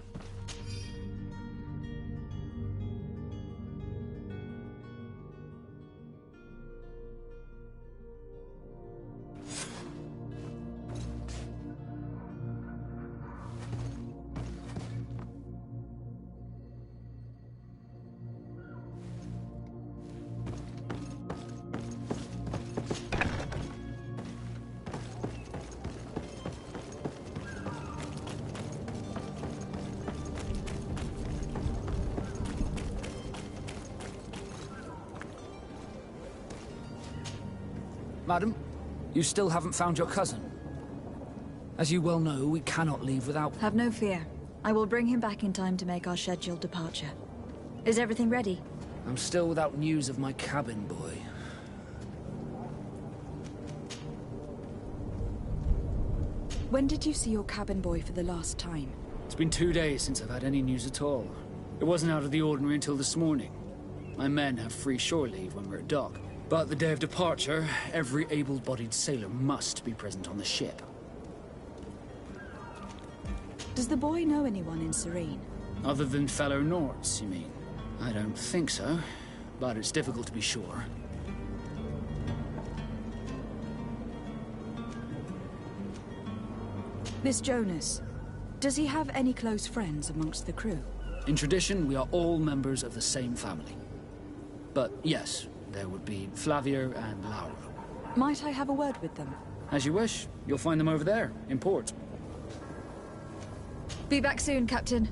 Madam, you still haven't found your cousin. As you well know, we cannot leave without... Have no fear. I will bring him back in time to make our scheduled departure. Is everything ready? I'm still without news of my cabin boy. When did you see your cabin boy for the last time? It's been 2 days since I've had any news at all. It wasn't out of the ordinary until this morning. My men have free shore leave when we're at dock. But the day of departure, every able-bodied sailor must be present on the ship. Does the boy know anyone in Serene? Other than fellow Nauts, you mean? I don't think so, but it's difficult to be sure. Miss Jonas, does he have any close friends amongst the crew? In tradition, we are all members of the same family. But yes, there would be Flavia and Laura. Might I have a word with them? As you wish. You'll find them over there, in port. Be back soon, Captain.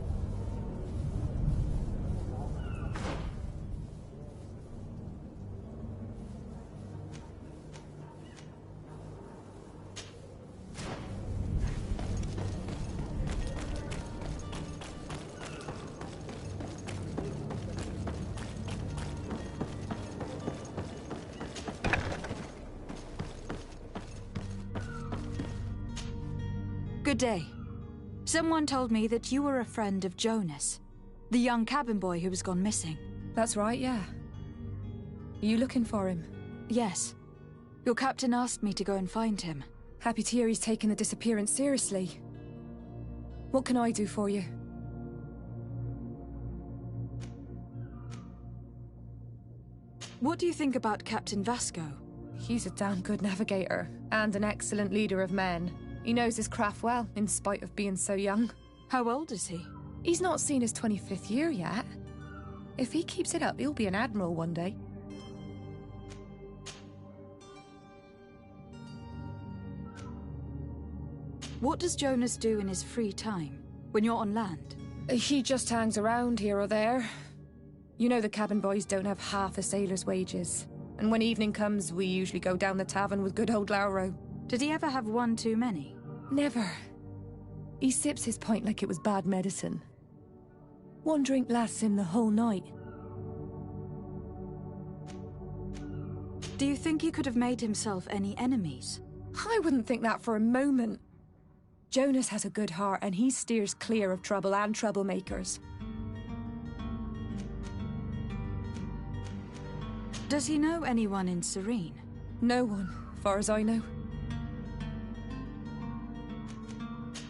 Good day. Someone told me that you were a friend of Jonas, the young cabin boy who has gone missing. That's right, yeah. Are you looking for him? Yes. Your captain asked me to go and find him. Happy to hear he's taken the disappearance seriously. What can I do for you? What do you think about Captain Vasco? He's a damn good navigator, and an excellent leader of men. He knows his craft well, in spite of being so young. How old is he? He's not seen his 25th year yet. If he keeps it up, he'll be an admiral one day. What does Jonas do in his free time, when you're on land? He just hangs around here or there. You know the cabin boys don't have half a sailor's wages. And when evening comes, we usually go down the tavern with good old Lauro. Did he ever have one too many? Never. He sips his pint like it was bad medicine. One drink lasts him the whole night. Do you think he could have made himself any enemies? I wouldn't think that for a moment. Jonas has a good heart and he steers clear of trouble and troublemakers. Does he know anyone in Serene? No one, far as I know.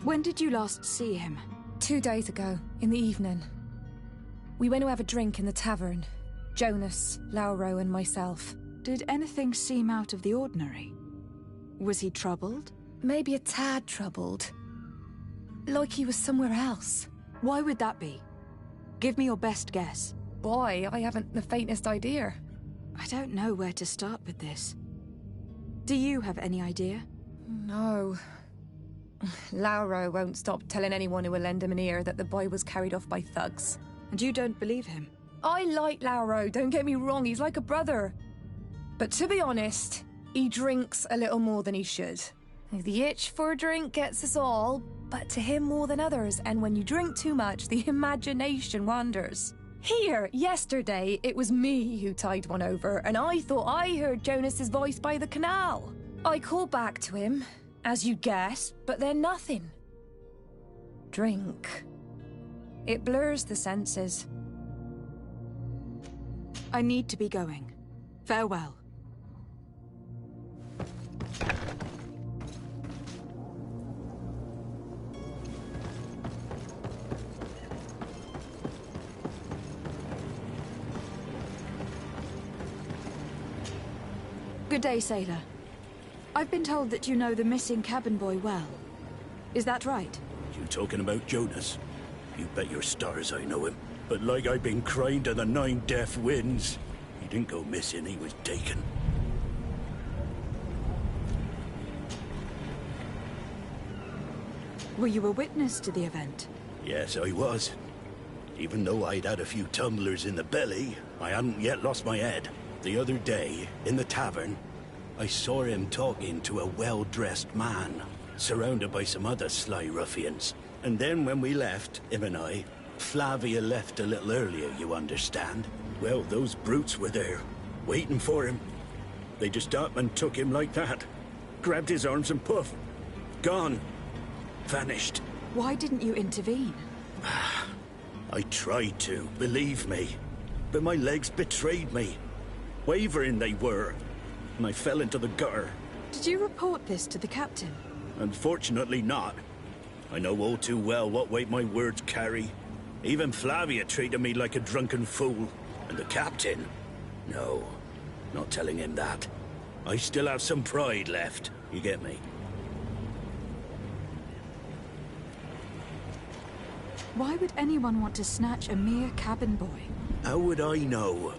When did you last see him? 2 days ago, in the evening. We went to have a drink in the tavern. Jonas, Lauro and myself. Did anything seem out of the ordinary? Was he troubled? Maybe a tad troubled. Like he was somewhere else. Why would that be? Give me your best guess. Boy, I haven't the faintest idea. I don't know where to start with this. Do you have any idea? No. Lauro won't stop telling anyone who will lend him an ear that the boy was carried off by thugs. And you don't believe him? I like Lauro, don't get me wrong, he's like a brother. But to be honest, he drinks a little more than he should. The itch for a drink gets us all, but to him more than others, and when you drink too much, the imagination wanders. Here, yesterday, it was me who tied one over, and I thought I heard Jonas's voice by the canal. I called back to him, as you guessed, but then nothing. Drink. It blurs the senses. I need to be going. Farewell. Good day, sailor. I've been told that you know the missing cabin boy well. Is that right? You talking about Jonas? You bet your stars I know him. But like I've been crying to the 9 deaf winds, he didn't go missing, he was taken. Were you a witness to the event? Yes, I was. Even though I'd had a few tumblers in the belly, I hadn't yet lost my head. The other day, in the tavern, I saw him talking to a well-dressed man, surrounded by some other sly ruffians. And then when we left, him and I, Flavia left a little earlier, you understand? Well, those brutes were there, waiting for him. They just up and took him like that. Grabbed his arms and poof. Gone. Vanished. Why didn't you intervene? I tried to, believe me. But my legs betrayed me. Wavering they were. And I fell into the gutter. Did you report this to the captain? Unfortunately not. I know all too well what weight my words carry. Even Flavia treated me like a drunken fool. And the captain? No, not telling him that. I still have some pride left. You get me? Why would anyone want to snatch a mere cabin boy? How would I know?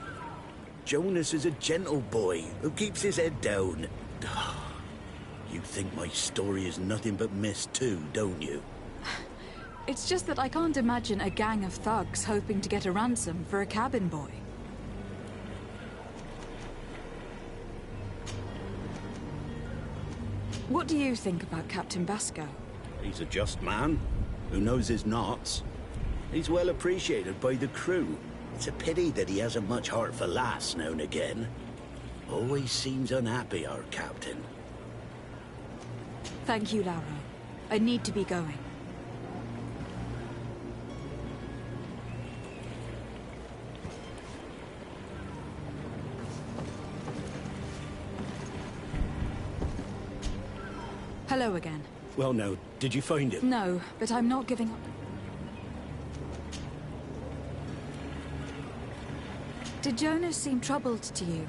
Jonas is a gentle boy who keeps his head down. You think my story is nothing but mist too, don't you? It's just that I can't imagine a gang of thugs hoping to get a ransom for a cabin boy. What do you think about Captain Basco? He's a just man who knows his knots. He's well appreciated by the crew. It's a pity that he hasn't much heart for lass now and again. Always seems unhappy, our captain. Thank you, Lauro. I need to be going. Hello again. Well, no. Did you find him? No, but I'm not giving up. Did Jonas seem troubled to you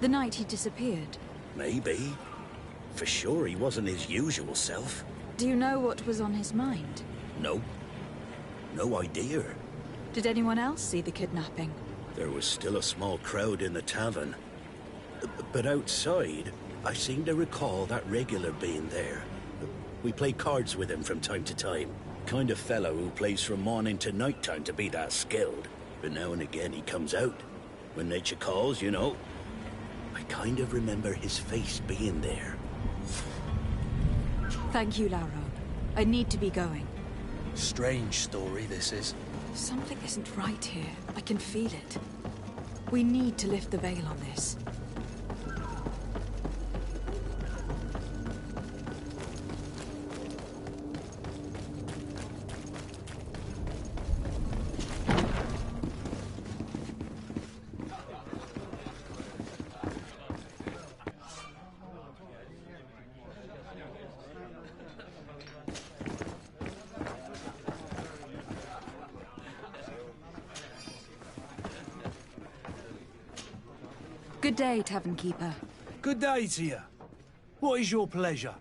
the night he disappeared? Maybe. For sure he wasn't his usual self. Do you know what was on his mind? No. No idea. Did anyone else see the kidnapping? There was still a small crowd in the tavern. But outside, I seem to recall that regular being there. We play cards with him from time to time. Kind of fellow who plays from morning to night time to be that skilled. But now and again he comes out. When nature calls, you know. I kind of remember his face being there. Thank you, Lauro. I need to be going. Strange story, this is. Something isn't right here. I can feel it. We need to lift the veil on this. Good day, Tavern Keeper. Good day to you. What is your pleasure?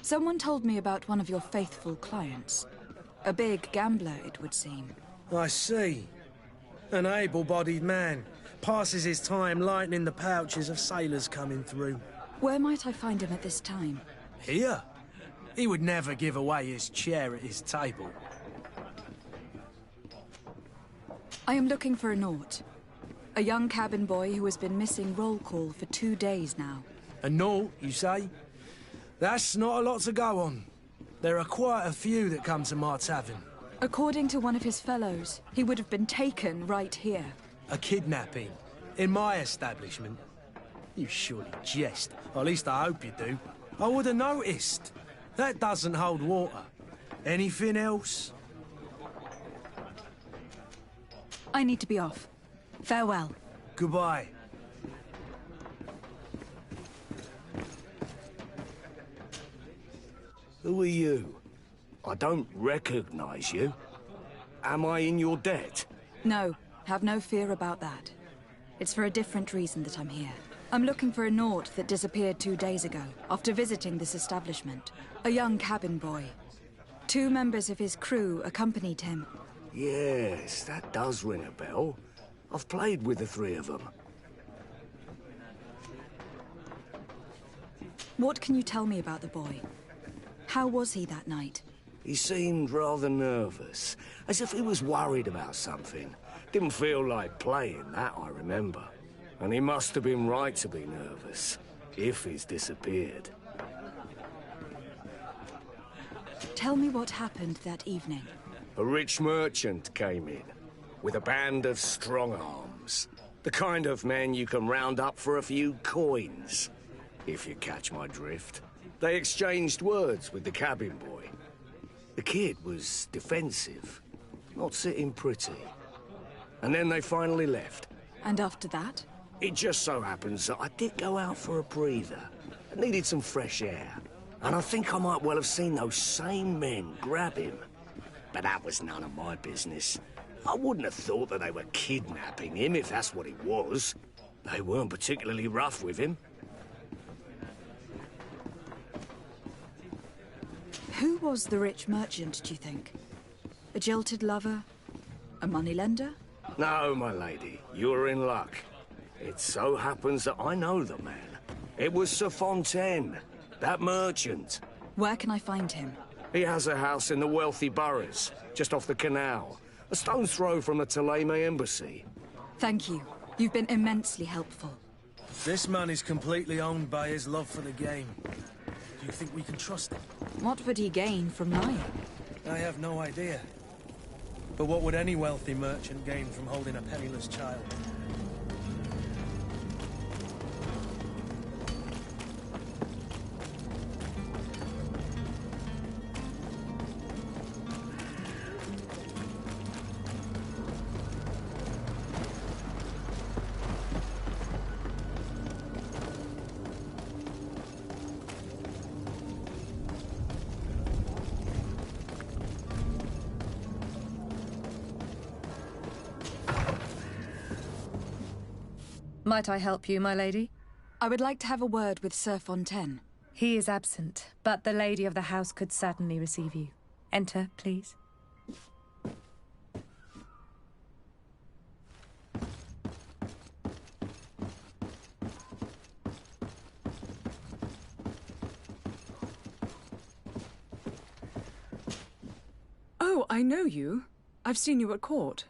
Someone told me about one of your faithful clients. A big gambler, it would seem. I see. An able-bodied man. Passes his time lightening the pouches of sailors coming through. Where might I find him at this time? Here? He would never give away his chair at his table. I am looking for a Naut. A young cabin boy who has been missing roll call for 2 days now. A Naut, you say? That's not a lot to go on. There are quite a few that come to my tavern. According to one of his fellows, he would have been taken right here. A kidnapping? In my establishment? You surely jest. Or at least I hope you do. I would have noticed. That doesn't hold water. Anything else? I need to be off. Farewell. Goodbye. Who are you? I don't recognize you. Am I in your debt? No, have no fear about that. It's for a different reason that I'm here. I'm looking for a Naut that disappeared 2 days ago, after visiting this establishment. A young cabin boy. 2 members of his crew accompanied him. Yes, that does ring a bell. I've played with the 3 of them. What can you tell me about the boy? How was he that night? He seemed rather nervous, as if he was worried about something. Didn't feel like playing, that I remember. And he must have been right to be nervous, if he's disappeared. Tell me what happened that evening. A rich merchant came in, with a band of strong arms. The kind of men you can round up for a few coins, if you catch my drift. They exchanged words with the cabin boy. The kid was defensive, not sitting pretty. And then they finally left. And after that? It just so happens that I did go out for a breather. I needed some fresh air. And I think I might well have seen those same men grab him. But that was none of my business. I wouldn't have thought that they were kidnapping him, if that's what it was. They weren't particularly rough with him. Who was the rich merchant, do you think? A jilted lover? A moneylender? No, my lady, you're in luck. It so happens that I know the man. It was Sir Fontaine, that merchant. Where can I find him? He has a house in the wealthy boroughs, just off the canal. A stone's throw from the Theleme embassy. Thank you. You've been immensely helpful. This man is completely owned by his love for the game. Do you think we can trust him? What would he gain from lying? I have no idea. But what would any wealthy merchant gain from holding a penniless child? Might I help you, my lady? I would like to have a word with Sir Fontaine. He is absent, but the lady of the house could certainly receive you. Enter, please. Oh, I know you. I've seen you at court.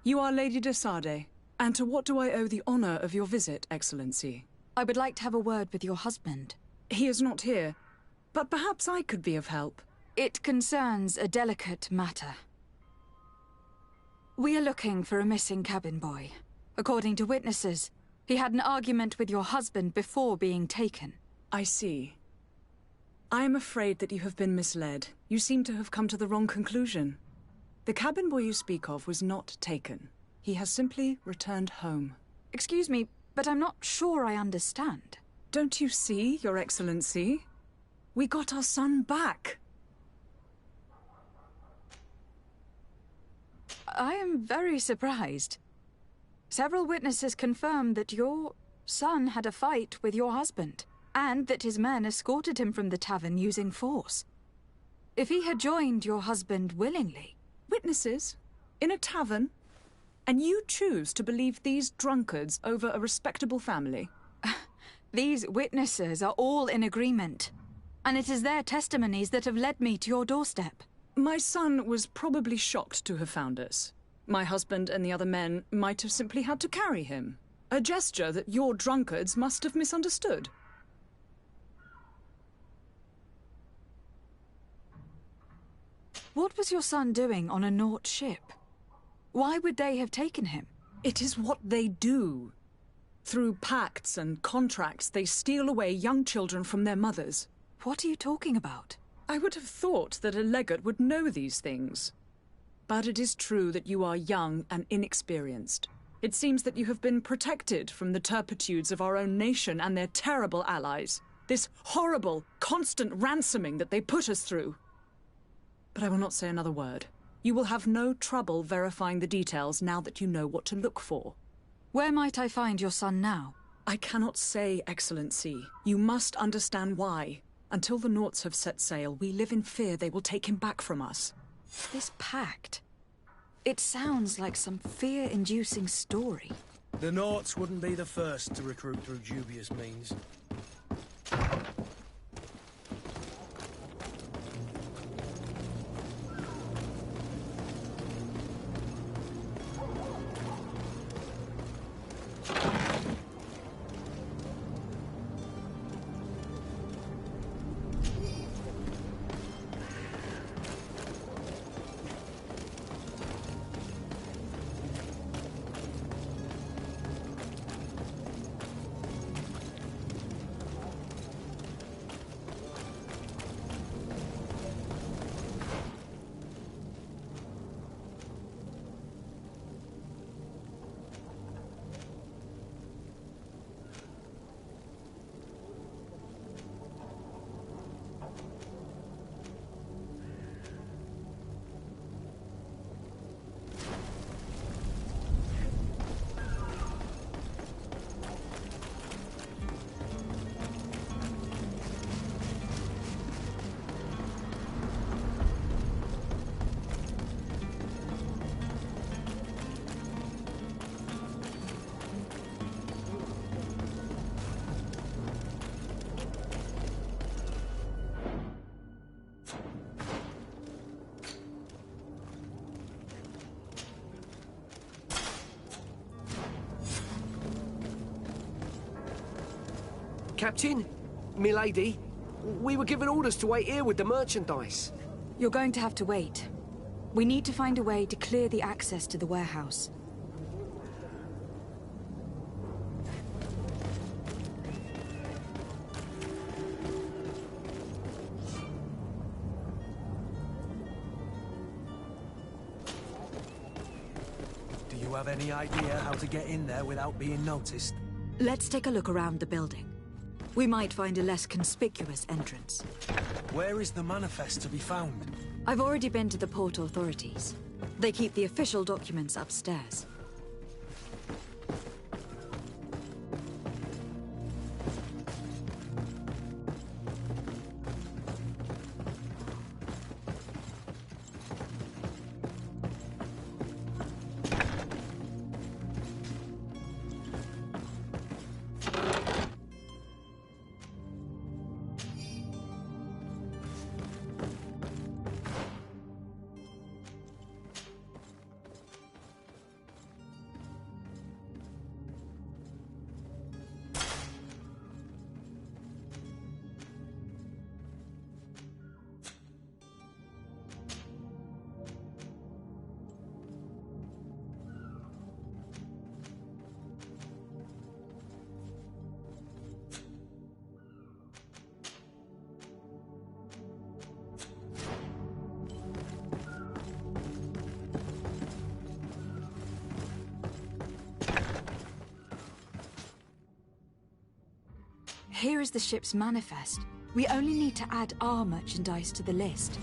You are Lady de Sardet. And to what do I owe the honor of your visit, Excellency? I would like to have a word with your husband. He is not here, but perhaps I could be of help. It concerns a delicate matter. We are looking for a missing cabin boy. According to witnesses, he had an argument with your husband before being taken. I see. I am afraid that you have been misled. You seem to have come to the wrong conclusion. The cabin boy you speak of was not taken. He has simply returned home. Excuse me, but I'm not sure I understand. Don't you see, Your Excellency? We got our son back. I am very surprised. Several witnesses confirmed that your son had a fight with your husband, and that his men escorted him from the tavern using force. If he had joined your husband willingly... Witnesses? In a tavern? And you choose to believe these drunkards over a respectable family? These witnesses are all in agreement. And it is their testimonies that have led me to your doorstep. My son was probably shocked to have found us. My husband and the other men might have simply had to carry him. A gesture that your drunkards must have misunderstood. What was your son doing on a Naut ship? Why would they have taken him? It is what they do. Through pacts and contracts, they steal away young children from their mothers. What are you talking about? I would have thought that a legate would know these things. But it is true that you are young and inexperienced. It seems that you have been protected from the turpitudes of our own nation and their terrible allies. This horrible, constant ransoming that they put us through. But I will not say another word. You will have no trouble verifying the details now that you know what to look for. Where might I find your son now? I cannot say, Excellency. You must understand why. Until the Nauts have set sail, we live in fear they will take him back from us. This pact... It sounds like some fear-inducing story. The Nauts wouldn't be the first to recruit through dubious means. Captain, milady, we were given orders to wait here with the merchandise. You're going to have to wait. We need to find a way to clear the access to the warehouse. Do you have any idea how to get in there without being noticed? Let's take a look around the building. We might find a less conspicuous entrance. Where is the manifest to be found? I've already been to the port authorities. They keep the official documents upstairs. Here is the ship's manifest. We only need to add our merchandise to the list.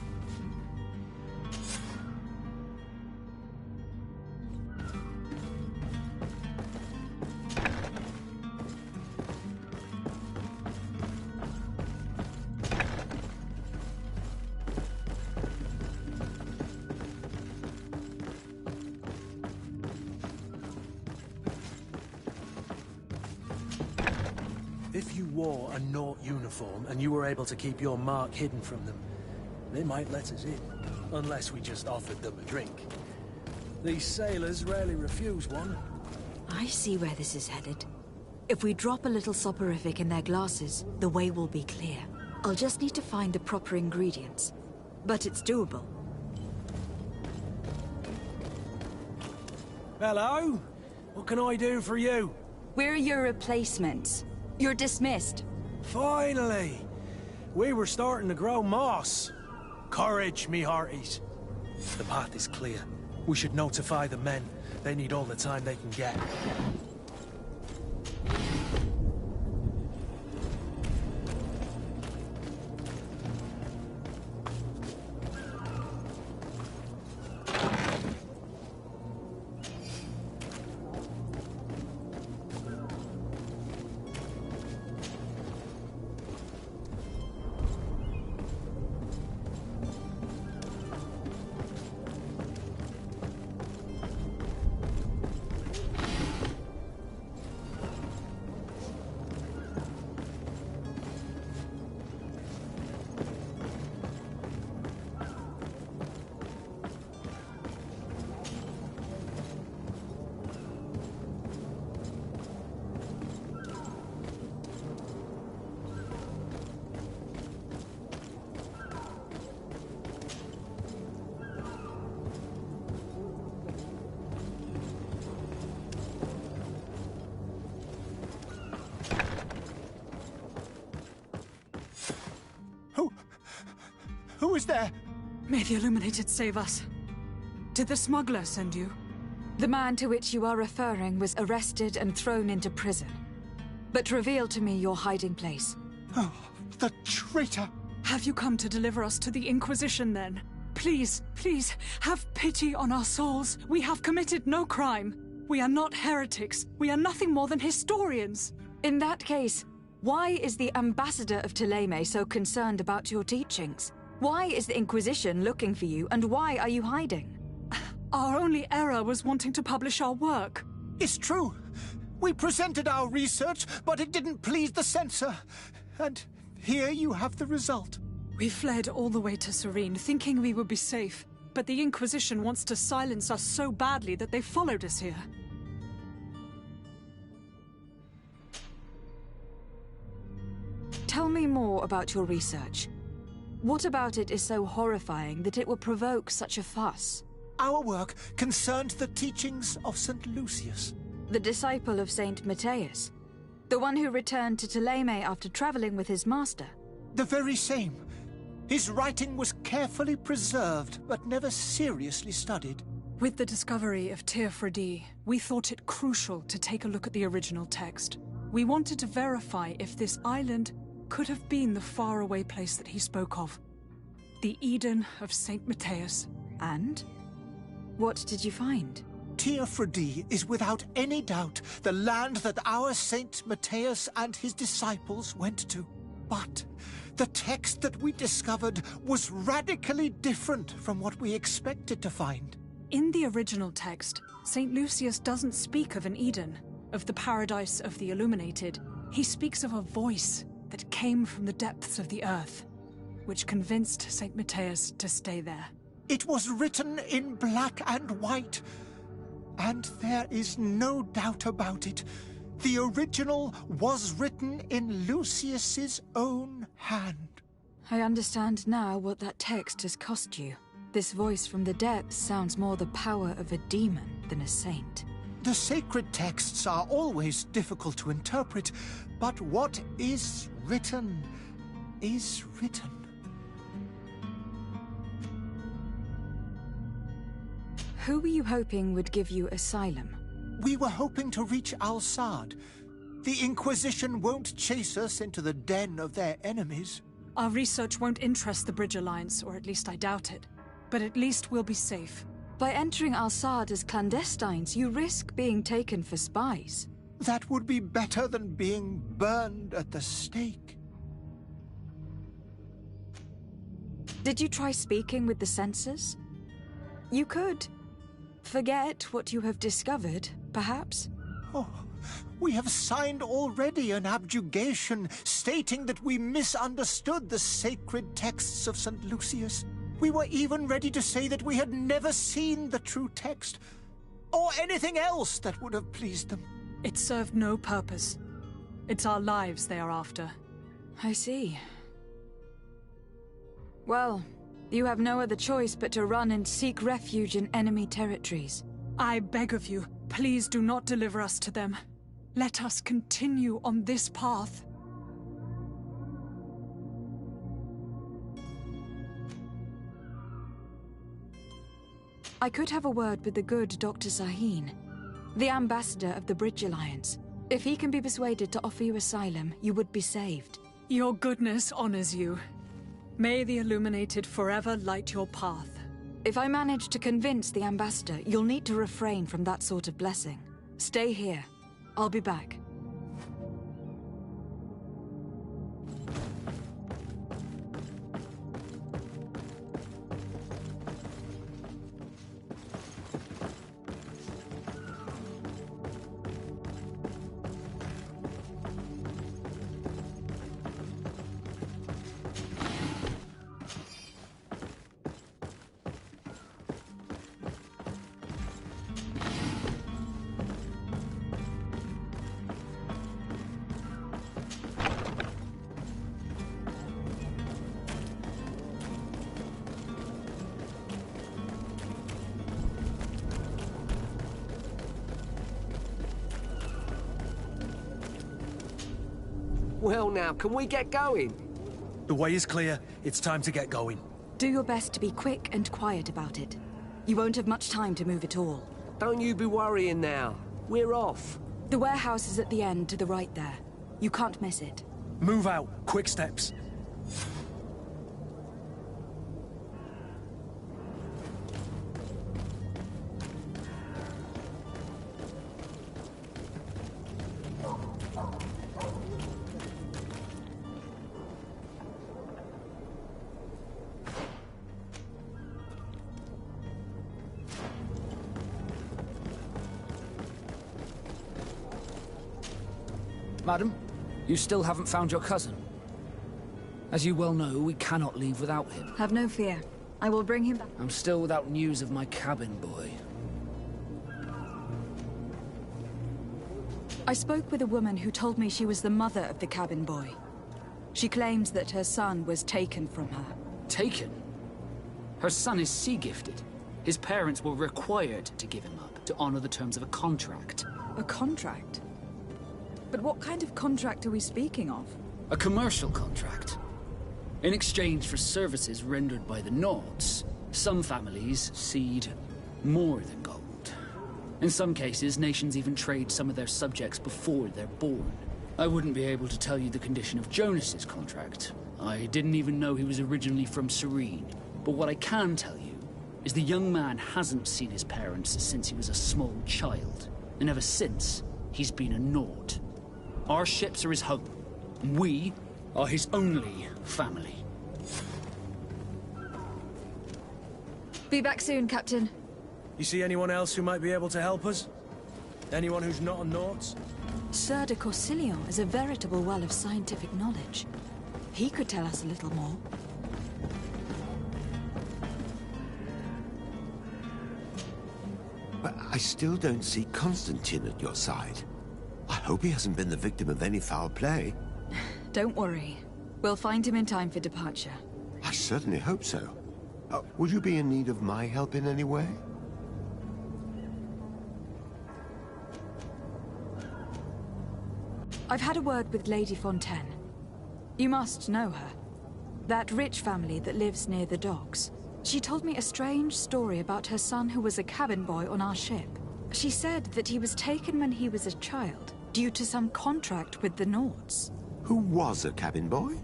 If you wore a Naut uniform and you were able to keep your mark hidden from them, they might let us in. Unless we just offered them a drink. These sailors rarely refuse one. I see where this is headed. If we drop a little soporific in their glasses, the way will be clear. I'll just need to find the proper ingredients. But it's doable. Hello? What can I do for you? We're your replacements. You're dismissed. Finally! We were starting to grow moss. Courage, me hearties. The path is clear. We should notify the men. They need all the time they can get. Who is there? May the Illuminated save us. Did the smuggler send you? The man to which you are referring was arrested and thrown into prison. But reveal to me your hiding place. Oh, the traitor! Have you come to deliver us to the Inquisition, then? Please, please, have pity on our souls. We have committed no crime. We are not heretics. We are nothing more than historians. In that case, why is the ambassador of Thélème so concerned about your teachings? Why is the Inquisition looking for you, and why are you hiding? Our only error was wanting to publish our work. It's true. We presented our research, but it didn't please the censor. And here you have the result. We fled all the way to Serene, thinking we would be safe. But the Inquisition wants to silence us so badly that they followed us here. more about your research. What about it is so horrifying that it would provoke such a fuss? Our work concerned the teachings of St. Lucius. The disciple of St. Matthias. The one who returned to Ptolemy after traveling with his master. The very same. His writing was carefully preserved, but never seriously studied. With the discovery of Teofredi, we thought it crucial to take a look at the original text. We wanted to verify if this island could have been the faraway place that he spoke of. The Eden of St. Matthias. And? What did you find? Teofredi is without any doubt the land that our Saint Matthias and his disciples went to. But the text that we discovered was radically different from what we expected to find. In the original text, St. Lucius doesn't speak of an Eden, of the paradise of the illuminated. He speaks of a voice that came from the depths of the earth, which convinced St. Matthias to stay there. It was written in black and white, and there is no doubt about it. The original was written in Lucius's own hand. I understand now what that text has cost you. This voice from the depths sounds more the power of a demon than a saint. The sacred texts are always difficult to interpret, but what is written is written. Who were you hoping would give you asylum? We were hoping to reach Al-Sad. The Inquisition won't chase us into the den of their enemies. Our research won't interest the Bridge Alliance, or at least I doubt it. But at least we'll be safe. By entering Al-Sad as clandestines, you risk being taken for spies. That would be better than being burned at the stake. Did you try speaking with the censors? You could. Forget what you have discovered, perhaps? Oh, we have signed already an abjugation stating that we misunderstood the sacred texts of St. Lucius. We were even ready to say that we had never seen the true text, or anything else that would have pleased them. It served no purpose. It's our lives they are after. I see. Well, you have no other choice but to run and seek refuge in enemy territories. I beg of you, please do not deliver us to them. Let us continue on this path. I could have a word with the good Dr. Serene, the ambassador of the Bridge Alliance. If he can be persuaded to offer you asylum, you would be saved. Your goodness honors you. May the Illuminated forever light your path. If I manage to convince the ambassador, you'll need to refrain from that sort of blessing. Stay here. I'll be back. Well now, can we get going? The way is clear. It's time to get going. Do your best to be quick and quiet about it. You won't have much time to move at all. Don't you be worrying now. We're off. The warehouse is at the end to the right there. You can't miss it. Move out. Quick steps. Madam, you still haven't found your cousin. As you well know, we cannot leave without him. Have no fear. I will bring him back. I'm still without news of my cabin boy. I spoke with a woman who told me she was the mother of the cabin boy. She claims that her son was taken from her. Taken? Her son is sea-gifted. His parents were required to give him up to honor the terms of a contract. A contract? But what kind of contract are we speaking of? A commercial contract. In exchange for services rendered by the Nauts, some families cede more than gold. In some cases, nations even trade some of their subjects before they're born. I wouldn't be able to tell you the condition of Jonas's contract. I didn't even know he was originally from Serene. But what I can tell you is the young man hasn't seen his parents since he was a small child. And ever since, he's been a Naut. Our ships are his home. We are his only family. Be back soon, Captain. You see anyone else who might be able to help us? Anyone who's not a Nauts? Sir de Corsilion is a veritable well of scientific knowledge. He could tell us a little more. But I still don't see Constantine at your side. I hope he hasn't been the victim of any foul play. Don't worry. We'll find him in time for departure. I certainly hope so. Would you be in need of my help in any way? I've had a word with Lady Fontaine. You must know her. That rich family that lives near the docks. She told me a strange story about her son who was a cabin boy on our ship. She said that he was taken when he was a child, due to some contract with the Nauts. Who was a cabin boy?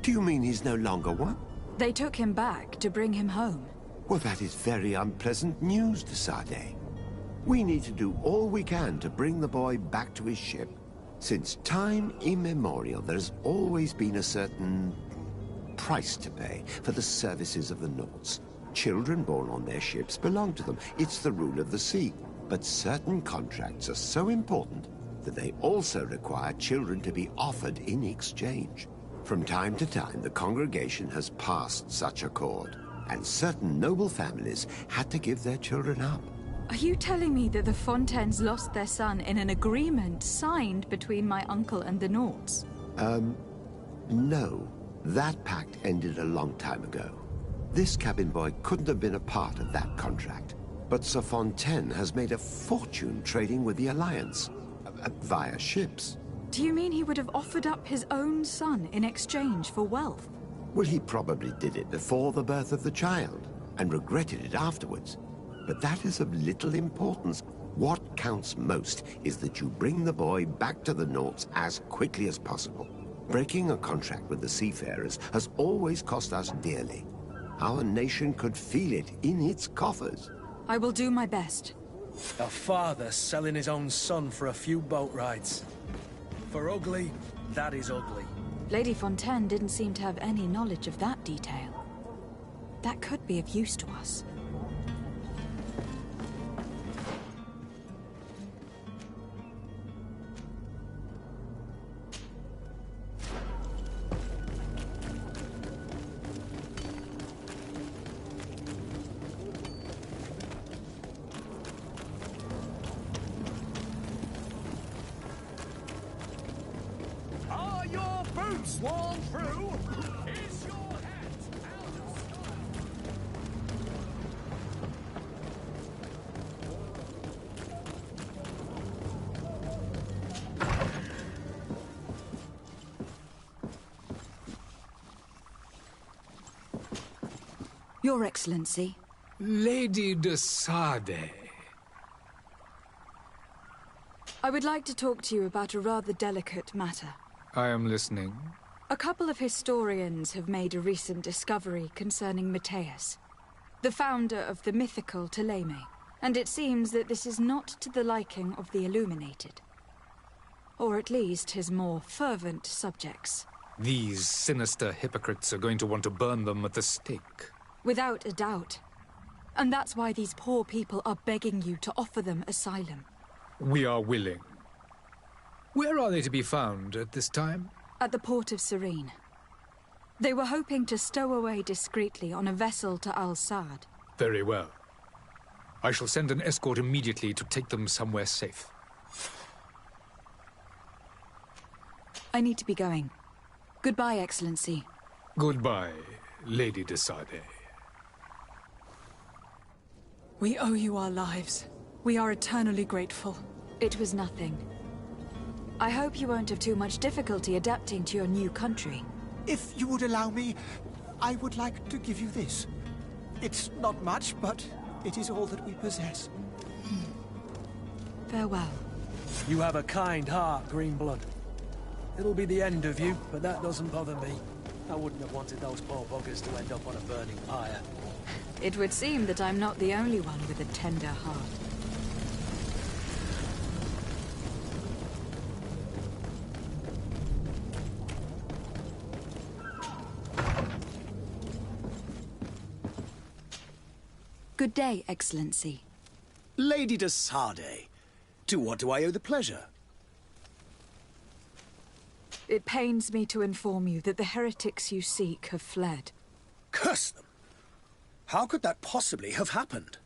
Do you mean he's no longer one? They took him back to bring him home. Well, that is very unpleasant news, de Sade. We need to do all we can to bring the boy back to his ship. Since time immemorial, there has always been a certain price to pay for the services of the Nauts. Children born on their ships belong to them. It's the rule of the sea. But certain contracts are so important that they also require children to be offered in exchange. From time to time, the congregation has passed such accord, and certain noble families had to give their children up. Are you telling me that the Fontaines lost their son in an agreement signed between my uncle and the Nauts? No. That pact ended a long time ago. This cabin boy couldn't have been a part of that contract. But Sir Fontaine has made a fortune trading with the Alliance, via ships. Do you mean he would have offered up his own son in exchange for wealth? Well, he probably did it before the birth of the child, and regretted it afterwards. But that is of little importance. What counts most is that you bring the boy back to the Nauts as quickly as possible. Breaking a contract with the seafarers has always cost us dearly. Our nation could feel it in its coffers. I will do my best. A father selling his own son for a few boat rides. For ugly, that is ugly. Lady Fontaine didn't seem to have any knowledge of that detail. That could be of use to us. Sworn through? Is your hat out of style? Your Excellency. Lady de Sade. I would like to talk to you about a rather delicate matter. I am listening. A couple of historians have made a recent discovery concerning Matthias, the founder of the mythical Ptolemy, and it seems that this is not to the liking of the Illuminated. Or at least his more fervent subjects. These sinister hypocrites are going to want to burn them at the stake. Without a doubt. And that's why these poor people are begging you to offer them asylum. We are willing. Where are they to be found at this time? At the port of Serene. They were hoping to stow away discreetly on a vessel to Al-Sad. Very well. I shall send an escort immediately to take them somewhere safe. I need to be going. Goodbye, Excellency. Goodbye, Lady de Sade. We owe you our lives. We are eternally grateful. It was nothing. I hope you won't have too much difficulty adapting to your new country. If you would allow me, I would like to give you this. It's not much, but it is all that we possess. Farewell. You have a kind heart, Greenblood. It'll be the end of you, but that doesn't bother me. I wouldn't have wanted those poor buggers to end up on a burning pyre. It would seem that I'm not the only one with a tender heart. Good day, Excellency. Lady de Sade, to what do I owe the pleasure? It pains me to inform you that the heretics you seek have fled. Curse them! How could that possibly have happened?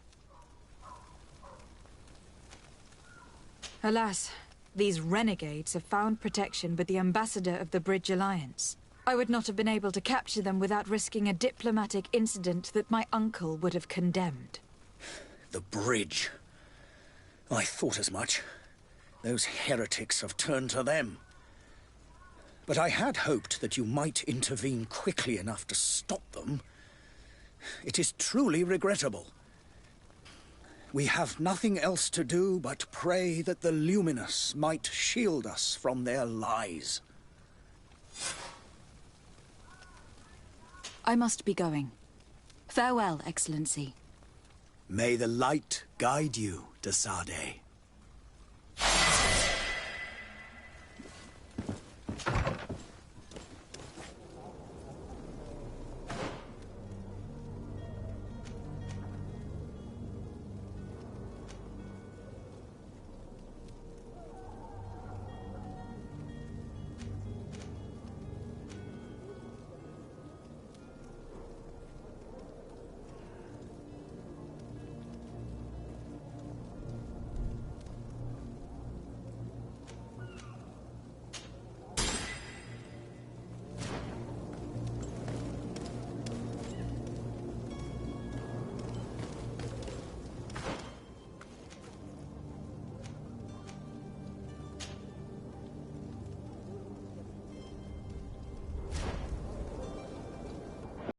Alas, these renegades have found protection with the ambassador of the Bridge Alliance. I would not have been able to capture them without risking a diplomatic incident that my uncle would have condemned. The bridge. I thought as much. Those heretics have turned to them. But I had hoped that you might intervene quickly enough to stop them. It is truly regrettable. We have nothing else to do but pray that the Luminous might shield us from their lies. I must be going. Farewell, Excellency. May the light guide you, de Sade.